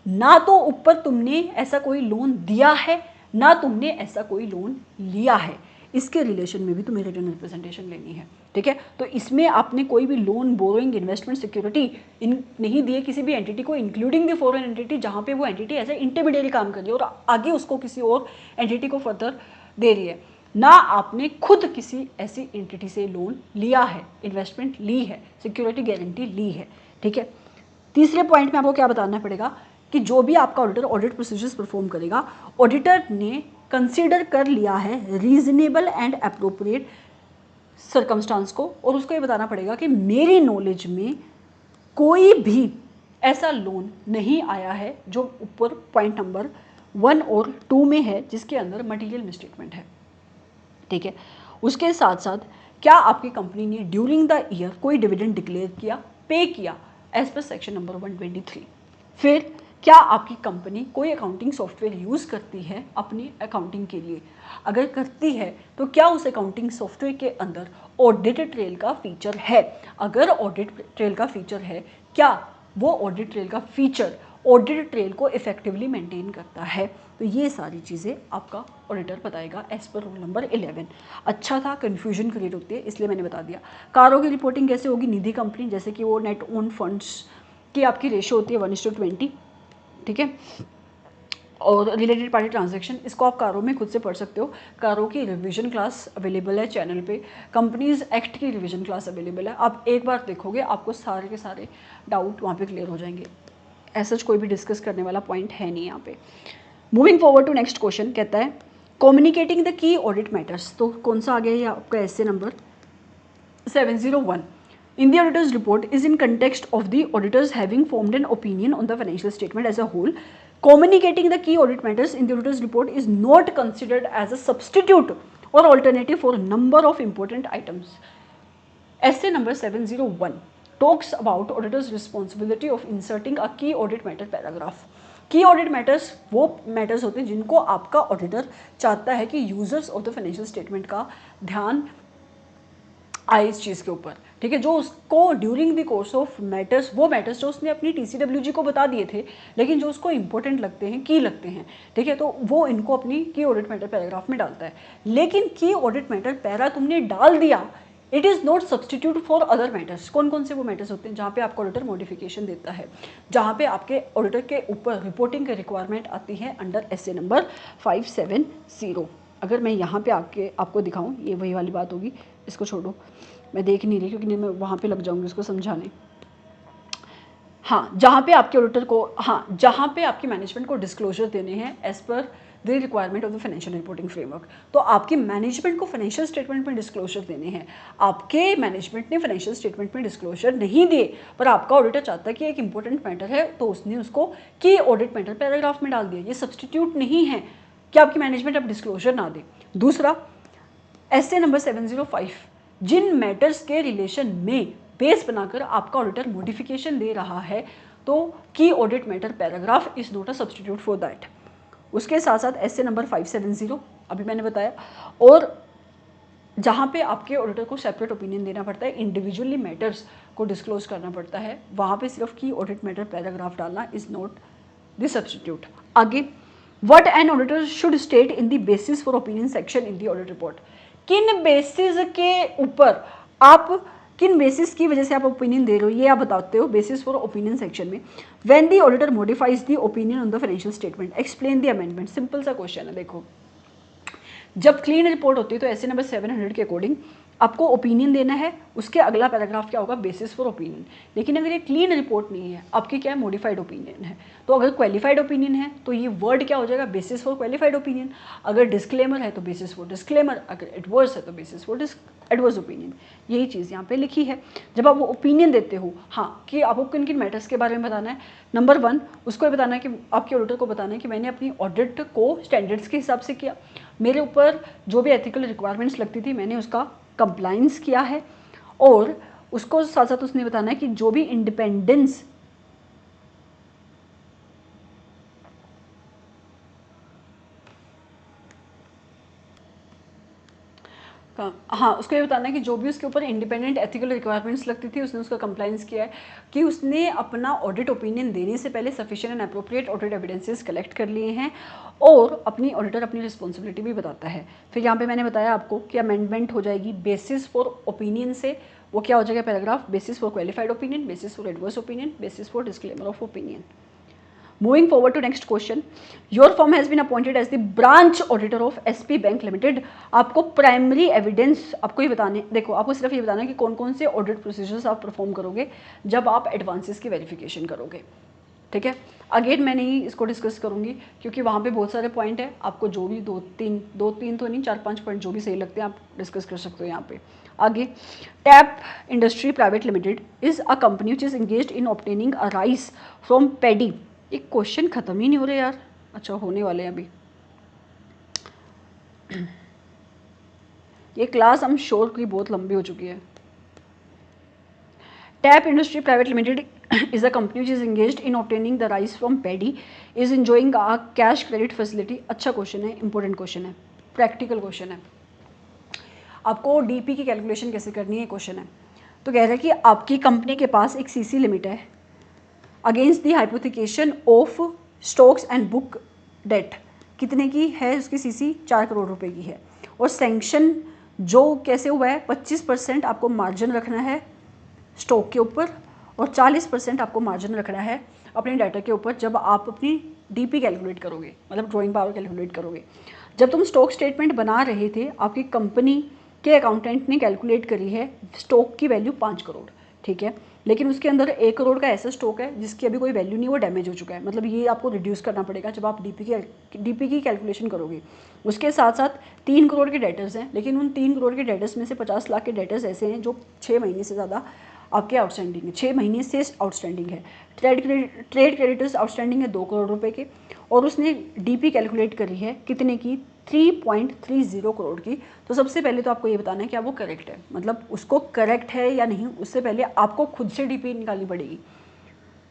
Speaker 1: ना तो ऊपर तुमने ऐसा कोई लोन दिया है ना तुमने ऐसा कोई लोन लिया है, इसके रिलेशन में भी तुम्हें रिटर्न रिप्रेजेंटेशन लेनी है, ठीक है। तो इसमें आपने कोई भी लोन, बोरोइंग, इन्वेस्टमेंट, सिक्योरिटी नहीं दिए किसी भी एंटिटी को, इंक्लूडिंग द फॉरेन एंटिटी, जहाँ पे वो एंटिटी एज ए इंटरमीडिएरी काम कर रही है और आगे उसको किसी और एंटिटी को फर्दर दे रही है। ना आपने खुद किसी ऐसी एंटिटी से लोन लिया है, इन्वेस्टमेंट ली है, सिक्योरिटी गारंटी ली है, ठीक है। तीसरे पॉइंट में आपको क्या बताना पड़ेगा कि जो भी आपका ऑडिटर ऑडिट प्रोसीजर्स परफॉर्म करेगा, ऑडिटर ने कंसीडर कर लिया है रीजनेबल एंड अप्रोप्रिएट सर्कमस्टांस को, और उसको ये बताना पड़ेगा कि मेरी नॉलेज में कोई भी ऐसा लोन नहीं आया है जो ऊपर पॉइंट नंबर 1 और 2 में है जिसके अंदर मटेरियल मिसस्टेटमेंट है, ठीक है। उसके साथ साथ क्या आपकी कंपनी ने ड्यूरिंग द ईयर कोई डिविडेंड डिक्लेयर किया, पे किया एज पर सेक्शन नंबर 123। फिर क्या आपकी कंपनी कोई अकाउंटिंग सॉफ्टवेयर यूज़ करती है अपनी अकाउंटिंग के लिए, अगर करती है तो क्या उस अकाउंटिंग सॉफ्टवेयर के अंदर ऑडिट ट्रेल का फीचर है, अगर ऑडिट ट्रेल का फीचर है क्या वो ऑडिट ट्रेल का फीचर ऑडिट ट्रेल को इफेक्टिवली मेंटेन करता है। तो ये सारी चीज़ें आपका ऑडिटर बताएगा एज पर रूल नंबर 11। अच्छा था, कन्फ्यूजन क्रिएट होती है इसलिए मैंने बता दिया। कारों की रिपोर्टिंग कैसे होगी, निधि कंपनी, जैसे कि वो नेट ओन फंड्स की आपकी रेशो होती है 1:20, ठीक है। और रिलेटेड पार्टी ट्रांजैक्शन, इसको आप कारों में खुद से पढ़ सकते हो। कारों की रिवीजन क्लास अवेलेबल है चैनल पे, कंपनीज एक्ट की रिवीजन क्लास अवेलेबल है। आप एक बार देखोगे आपको सारे के सारे डाउट वहाँ पे क्लियर हो जाएंगे। ऐसा कोई भी डिस्कस करने वाला पॉइंट है नहीं यहाँ पे। Moving forward to next question, कहता है communicating the key audit matters. तो कौन सा आ गया ये आपका SA number 701। In the auditor's report is in context of the auditors having formed an opinion on the financial statement as a whole. Communicating the key audit matters in the auditor's report is not considered as a substitute or alternative for a number of important items. Essay number 701 talks about auditor's responsibility of inserting a key audit matter paragraph. की audit matters वो matters होते हैं जिनको आपका auditor चाहता है कि users of the financial statement का ध्यान आए इस चीज़ के ऊपर, ठीक है, जो उसको during the course of matters, वो मैटर्स जो उसने अपनी TCWG को बता दिए थे लेकिन जो उसको इंपॉर्टेंट लगते हैं, की लगते हैं, ठीक है, तो वो इनको अपनी की ऑडिट मैटर पैराग्राफ में डालता है। लेकिन की ऑडिट मैटर पैरा तुमने डाल दिया, it is not substitute for other matters. कौन कौन से वो मैटर्स होते हैं जहाँ पे आपका ऑडिटर मॉडिफिकेशन देता है, जहाँ पे आपके ऑडिटर के ऊपर रिपोर्टिंग की रिक्वायरमेंट आती है अंडर essay नंबर 570। अगर मैं यहाँ पे आपको दिखाऊँ, ये वही वाली बात होगी, इसको छोड़ो, मैं देख नहीं रही क्योंकि मैं वहाँ पे लग जाऊँगी उसको समझाने। हाँ, जहाँ पे आपके ऑडिटर को, हाँ, जहाँ पे आपकी मैनेजमेंट को डिस्क्लोजर देने हैं as per the requirement of the financial reporting framework, तो आपकी मैनेजमेंट को फाइनेंशियल स्टेटमेंट में डिस्क्लोजर देने हैं। आपके मैनेजमेंट ने फाइनेंशियल स्टेटमेंट में डिस्क्लोजर नहीं दिए, पर आपका ऑडिटर चाहता है कि एक इंपॉर्टेंट मैटर है, तो उसने उसको की ऑडिट मैटर पैराग्राफ में डाल दिया। ये सब्सटीट्यूट नहीं है कि आपकी मैनेजमेंट अब डिस्क्लोजर ना दे। दूसरा, essay नंबर 705 जिन मैटर्स के रिलेशन में बेस बनाकर आपका ऑडिटर मॉडिफिकेशन दे रहा है, तो की audit matter paragraph is not a substitute for that. उसके साथ साथ essay नंबर 570 अभी मैंने बताया, और जहाँ पे आपके ऑडिटर को सेपरेट ओपिनियन देना पड़ता है, इंडिविजुअली मैटर्स को डिस्क्लोज करना पड़ता है, वहाँ पे सिर्फ की ऑडिट मैटर पैराग्राफ डालना इज नॉट द सब्सटीट्यूट। आगे, what an auditor should state in the basis for opinion section in the audit report. किन बेसिस के ऊपर आप, किन बेसिस की वजह से आप ओपिनियन दे रहे हो, ये आप बताते हो बेसिस फॉर ओपिनियन सेक्शन में। When the auditor modifies the opinion on the financial statement, explain the amendment. Simple सा क्वेश्चन है, देखो, जब क्लीन रिपोर्ट होती है तो essay नंबर 700 के अकॉर्डिंग आपको ओपिनियन देना है, उसके अगला पैराग्राफ क्या होगा, बेसिस फॉर ओपिनियन। लेकिन अगर ये क्लीन रिपोर्ट नहीं है, आपकी क्या है, मॉडिफाइड ओपिनियन है, तो अगर क्वालिफाइड ओपिनियन है तो ये वर्ड क्या हो जाएगा, बेसिस फॉर क्वालिफाइड ओपिनियन। अगर डिस्क्लेमर है तो बेसिस फॉर डिस्क्लेमर, अगर एडवर्स है तो बेसिस फॉर एडवर्स ओपिनियन। यही चीज़ यहाँ पे लिखी है। जब आप वो ओपिनियन देते हो, हाँ, कि आपको किन किन मैटर्स के बारे में बताना है, नंबर 1 उसको ये बताना है कि आपके ऑडिटर को बताना है कि मैंने अपनी ऑडिट को स्टैंडर्ड्स के हिसाब से किया, मेरे ऊपर जो भी एथिकल रिक्वायरमेंट्स लगती थी मैंने उसका कंप्लाइंस किया है, और उसको साथ साथ उसने बताना है कि जो भी इंडिपेंडेंस, हाँ, उसको ये बताना है कि जो भी उसके ऊपर इंडिपेंडेंट एथिकल रिक्वायरमेंट्स लगती थी उसने उसका कंप्लाइंस किया है, कि उसने अपना ऑडिट ओपिनियन देने से पहले sufficient and appropriate audit evidences collect कर लिए हैं, और अपनी ऑडिटर अपनी रिस्पॉन्सिबिलिटी भी बताता है। फिर यहाँ पे मैंने बताया आपको कि अमेंडमेंट हो जाएगी बेसिस फॉर ओपिनियन से, वो क्या हो जाएगा paragraph, basis for qualified opinion, basis for adverse opinion, basis for disclaimer of opinion. Moving forward to next question, your firm has been appointed as the branch auditor of SP Bank Limited. आपको primary evidence आपको ये बताने, देखो आपको सिर्फ ये बताना है कि कौन कौन से ऑडिट प्रोसीजर्स आप परफॉर्म करोगे जब आप एडवांसेस की वेरिफिकेशन करोगे, ठीक है। अगेन मैं नहीं इसको डिस्कस करूँगी क्योंकि वहाँ पे बहुत सारे पॉइंट है, आपको जो भी दो तीन तो नहीं 4-5 पॉइंट जो भी सही लगते हैं आप डिस्कस कर सकते हो यहाँ पे। आगे, tap industry private limited is a company which is engaged in obtaining a rice from paddy. एक क्वेश्चन ख़त्म ही नहीं हो रहे यार, अच्छा होने वाले हैं अभी। ये क्लास हम श्योर की बहुत लंबी हो चुकी है। Tap industry private limited is a company which is engaged in obtaining the rice from paddy is enjoying a cash credit facility। अच्छा क्वेश्चन है, इंपॉर्टेंट क्वेश्चन है, प्रैक्टिकल क्वेश्चन है। आपको डीपी की कैलकुलेशन कैसे करनी है क्वेश्चन है। तो कह रहा है कि आपकी कंपनी के पास एक सीसी लिमिट है against the hypothecation of stocks and book debt. कितने की है उसकी सीसी, 4 करोड़ रुपए की है, और सैंक्शन जो कैसे हुआ है, 25% आपको मार्जिन रखना है स्टॉक के ऊपर और 40% आपको मार्जिन रखना है अपने डाटा के ऊपर जब आप अपनी डीपी कैलकुलेट करोगे, मतलब ड्राइंग पावर कैलकुलेट करोगे। जब तुम स्टॉक स्टेटमेंट बना रहे थे आपकी कंपनी के अकाउंटेंट ने कैलकुलेट करी है स्टॉक की वैल्यू 5 करोड़, ठीक है, लेकिन उसके अंदर 1 करोड़ का ऐसा स्टॉक है जिसकी अभी कोई वैल्यू नहीं, वो डैमेज हो चुका है, मतलब ये आपको रिड्यूस करना पड़ेगा जब आप डीपी की कैलकुलेशन करोगे। उसके साथ साथ 3 करोड़ के डेटर्स हैं, लेकिन उन 3 करोड़ के डेटर्स में से 50 लाख के डेटर्स ऐसे हैं जो 6 महीने से ज़्यादा आपके आउटस्टैंडिंग है, 6 महीने से आउटस्टैंडिंग है। ट्रेड क्रेडिटर्स आउटस्टैंडिंग है 2 करोड़ रुपए के, और उसने डीपी कैलकुलेट करी है कितने की, 3.30 करोड़ की। तो सबसे पहले तो आपको ये बताना है कि वो करेक्ट है, मतलब उसको करेक्ट है या नहीं, उससे पहले आपको खुद से डीपी निकालनी पड़ेगी।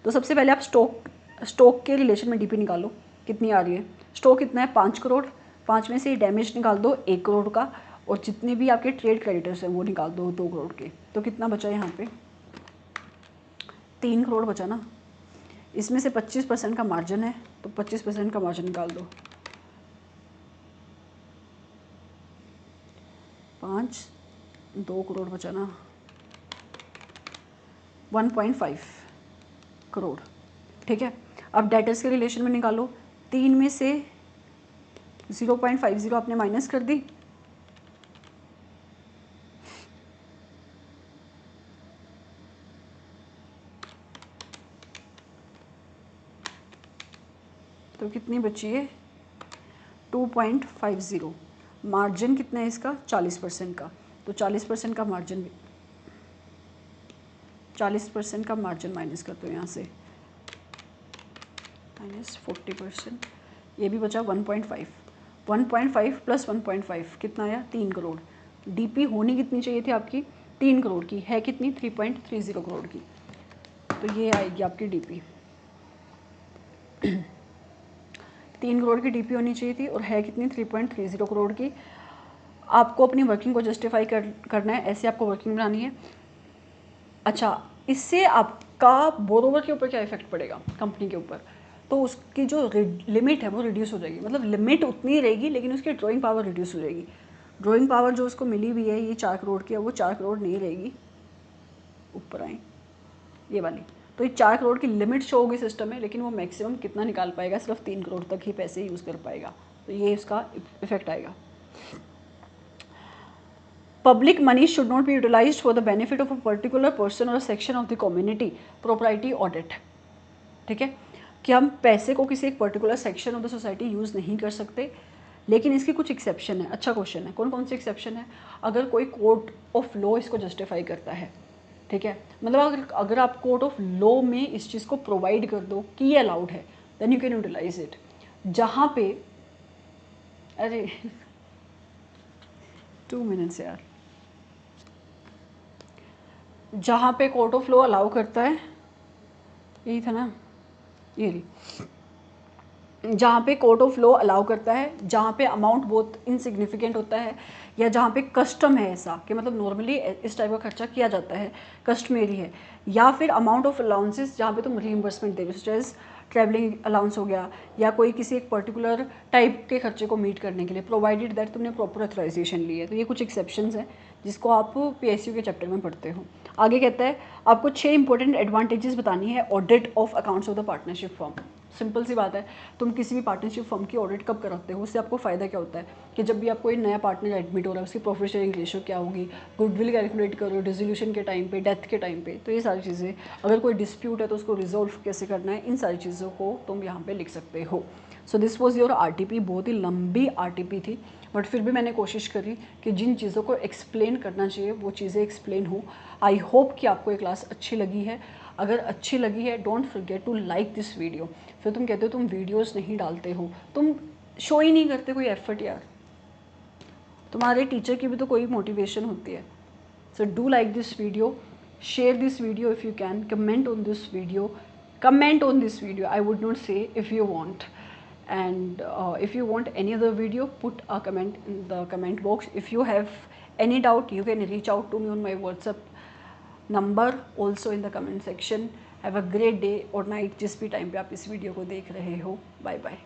Speaker 1: तो सबसे पहले आप स्टॉक के रिलेशन में डीपी निकालो कितनी आ रही है। स्टॉक कितना है 5 करोड़, 5 में से डैमेज निकाल दो 1 करोड़ का, और जितने भी आपके ट्रेड क्रेडिटर्स हैं वो निकाल दो 2 करोड़ के। तो कितना बचा यहाँ पे 3 करोड़ बचा ना। इसमें से 25% का मार्जिन है, तो 25% का मार्जिन निकाल दो। 2 करोड़ बचा ना, 1.5 करोड़। ठीक है, अब डेटर्स के रिलेशन में निकालो। 3 में से 0.50 आपने माइनस कर दी, तो कितनी बची है 2.50। मार्जिन कितना है इसका 40% का, तो 40% का मार्जिन, 40% का मार्जिन माइनस कर दो यहाँ से, माइनस 40%, ये भी बचा 1.5। 1.5 प्लस 1.5 कितना आया 3 करोड़। डीपी होनी कितनी चाहिए थी आपकी 3 करोड़ की, है कितनी 3.30 करोड़ की। तो ये आएगी आपकी डीपी 3 करोड़ की डीपी होनी चाहिए थी, और है कितनी 3.30 करोड़ की। आपको अपनी वर्किंग को जस्टिफाई करना है, ऐसे आपको वर्किंग बनानी है। अच्छा, इससे आपका बोरोवर के ऊपर क्या इफेक्ट पड़ेगा, कंपनी के ऊपर, तो उसकी जो लिमिट है वो रिड्यूस हो जाएगी। मतलब लिमिट उतनी ही रहेगी लेकिन उसकी ड्राइंग पावर रिड्यूस हो जाएगी। ड्राइंग पावर जो उसको मिली हुई है ये 4 करोड़ की है, वो 4 करोड़ नहीं रहेगी, ऊपर आए ये वाली। तो ये 4 करोड़ की लिमिट शो होगी सिस्टम में, लेकिन वो मैक्सिमम कितना निकाल पाएगा, सिर्फ 3 करोड़ तक ही पैसे यूज़ कर पाएगा। तो ये इसका इफेक्ट आएगा। Public money should not be utilized for the benefit of a particular person or a section of the community. Propriety audit. ठीक है, कि हम पैसे को किसी एक particular section of the society use नहीं कर सकते, लेकिन इसकी कुछ एक्सेप्शन है। अच्छा क्वेश्चन है, कौन कौन से एक्सेप्शन है। अगर कोई कोर्ट ऑफ लॉ इसको जस्टिफाई करता है, ठीक है, मतलब अगर आप कोर्ट ऑफ लॉ में इस चीज़ को प्रोवाइड कर दो कि ये अलाउड है, then you can utilize it. जहाँ पे, अरे 2 मिनट्स यार, जहाँ पे कोर्ट ऑफ लॉ अलाउ करता है, यही था ना, ये रही, जहाँ पे कोर्ट ऑफ लॉ अलाउ करता है, जहाँ पे अमाउंट बहुत इनसिग्निफिकेंट होता है, या जहाँ पे कस्टम है ऐसा कि मतलब नॉर्मली इस टाइप का खर्चा किया जाता है, कस्टमेरी है, या फिर अमाउंट ऑफ अलाउंसेस जहाँ पे तुम रीइंबर्समेंट दे रहे हो, ट्रैवलिंग अलाउंस हो गया, या कोई किसी एक पर्टिकुलर टाइप के खर्चे को मीट करने के लिए, प्रोवाइडेड दैट तुमने प्रॉपर ऑथराइजेशन ली है। तो ये कुछ एक्सेप्शंस हैं जिसको आप PSU के चैप्टर में पढ़ते हो। आगे कहता है आपको 6 इंपॉर्टेंट एडवांटेजेस बतानी है audit of accounts of the partnership firm. Simple सी बात है, तुम किसी भी पार्टनरशिप फर्म की ऑडिट कब कराते हो, उससे आपको फ़ायदा क्या होता है कि जब भी आपको एक नया पार्टनर एडमिट हो रहा है उसकी प्रॉफिट शेयरिंग रेशियो क्या होगी, गुडविल कैलकुलेट करो, डिसोल्यूशन के टाइम पे, डेथ के टाइम पे, तो ये सारी चीज़ें, अगर कोई डिस्प्यूट है तो उसको रिजोल्व कैसे करना है, इन सारी चीज़ों को तुम यहाँ पे लिख सकते हो। So this was your RTP। बहुत ही लंबी RTP थी, बट फिर भी मैंने कोशिश करी कि जिन चीज़ों को एक्सप्लेन करना चाहिए वो चीज़ें एक्सप्लेन हो। आई होप कि आपको ये क्लास अच्छी लगी है। अगर अच्छी लगी है, don't forget to like this video. फिर तुम कहते हो तुम वीडियोस नहीं डालते हो, तुम शो ही नहीं करते कोई एफर्ट यार। तुम्हारे टीचर की भी तो कोई मोटिवेशन होती है। So do like this video, share this video if you can, comment on this video. I would not say if you want, and if you want any other video, put a comment in the comment box. If you have any doubt, you can reach out to me on my WhatsApp number also in the comment section. Have a great day or night जिस भी time पे आप इस video को देख रहे हो। Bye bye.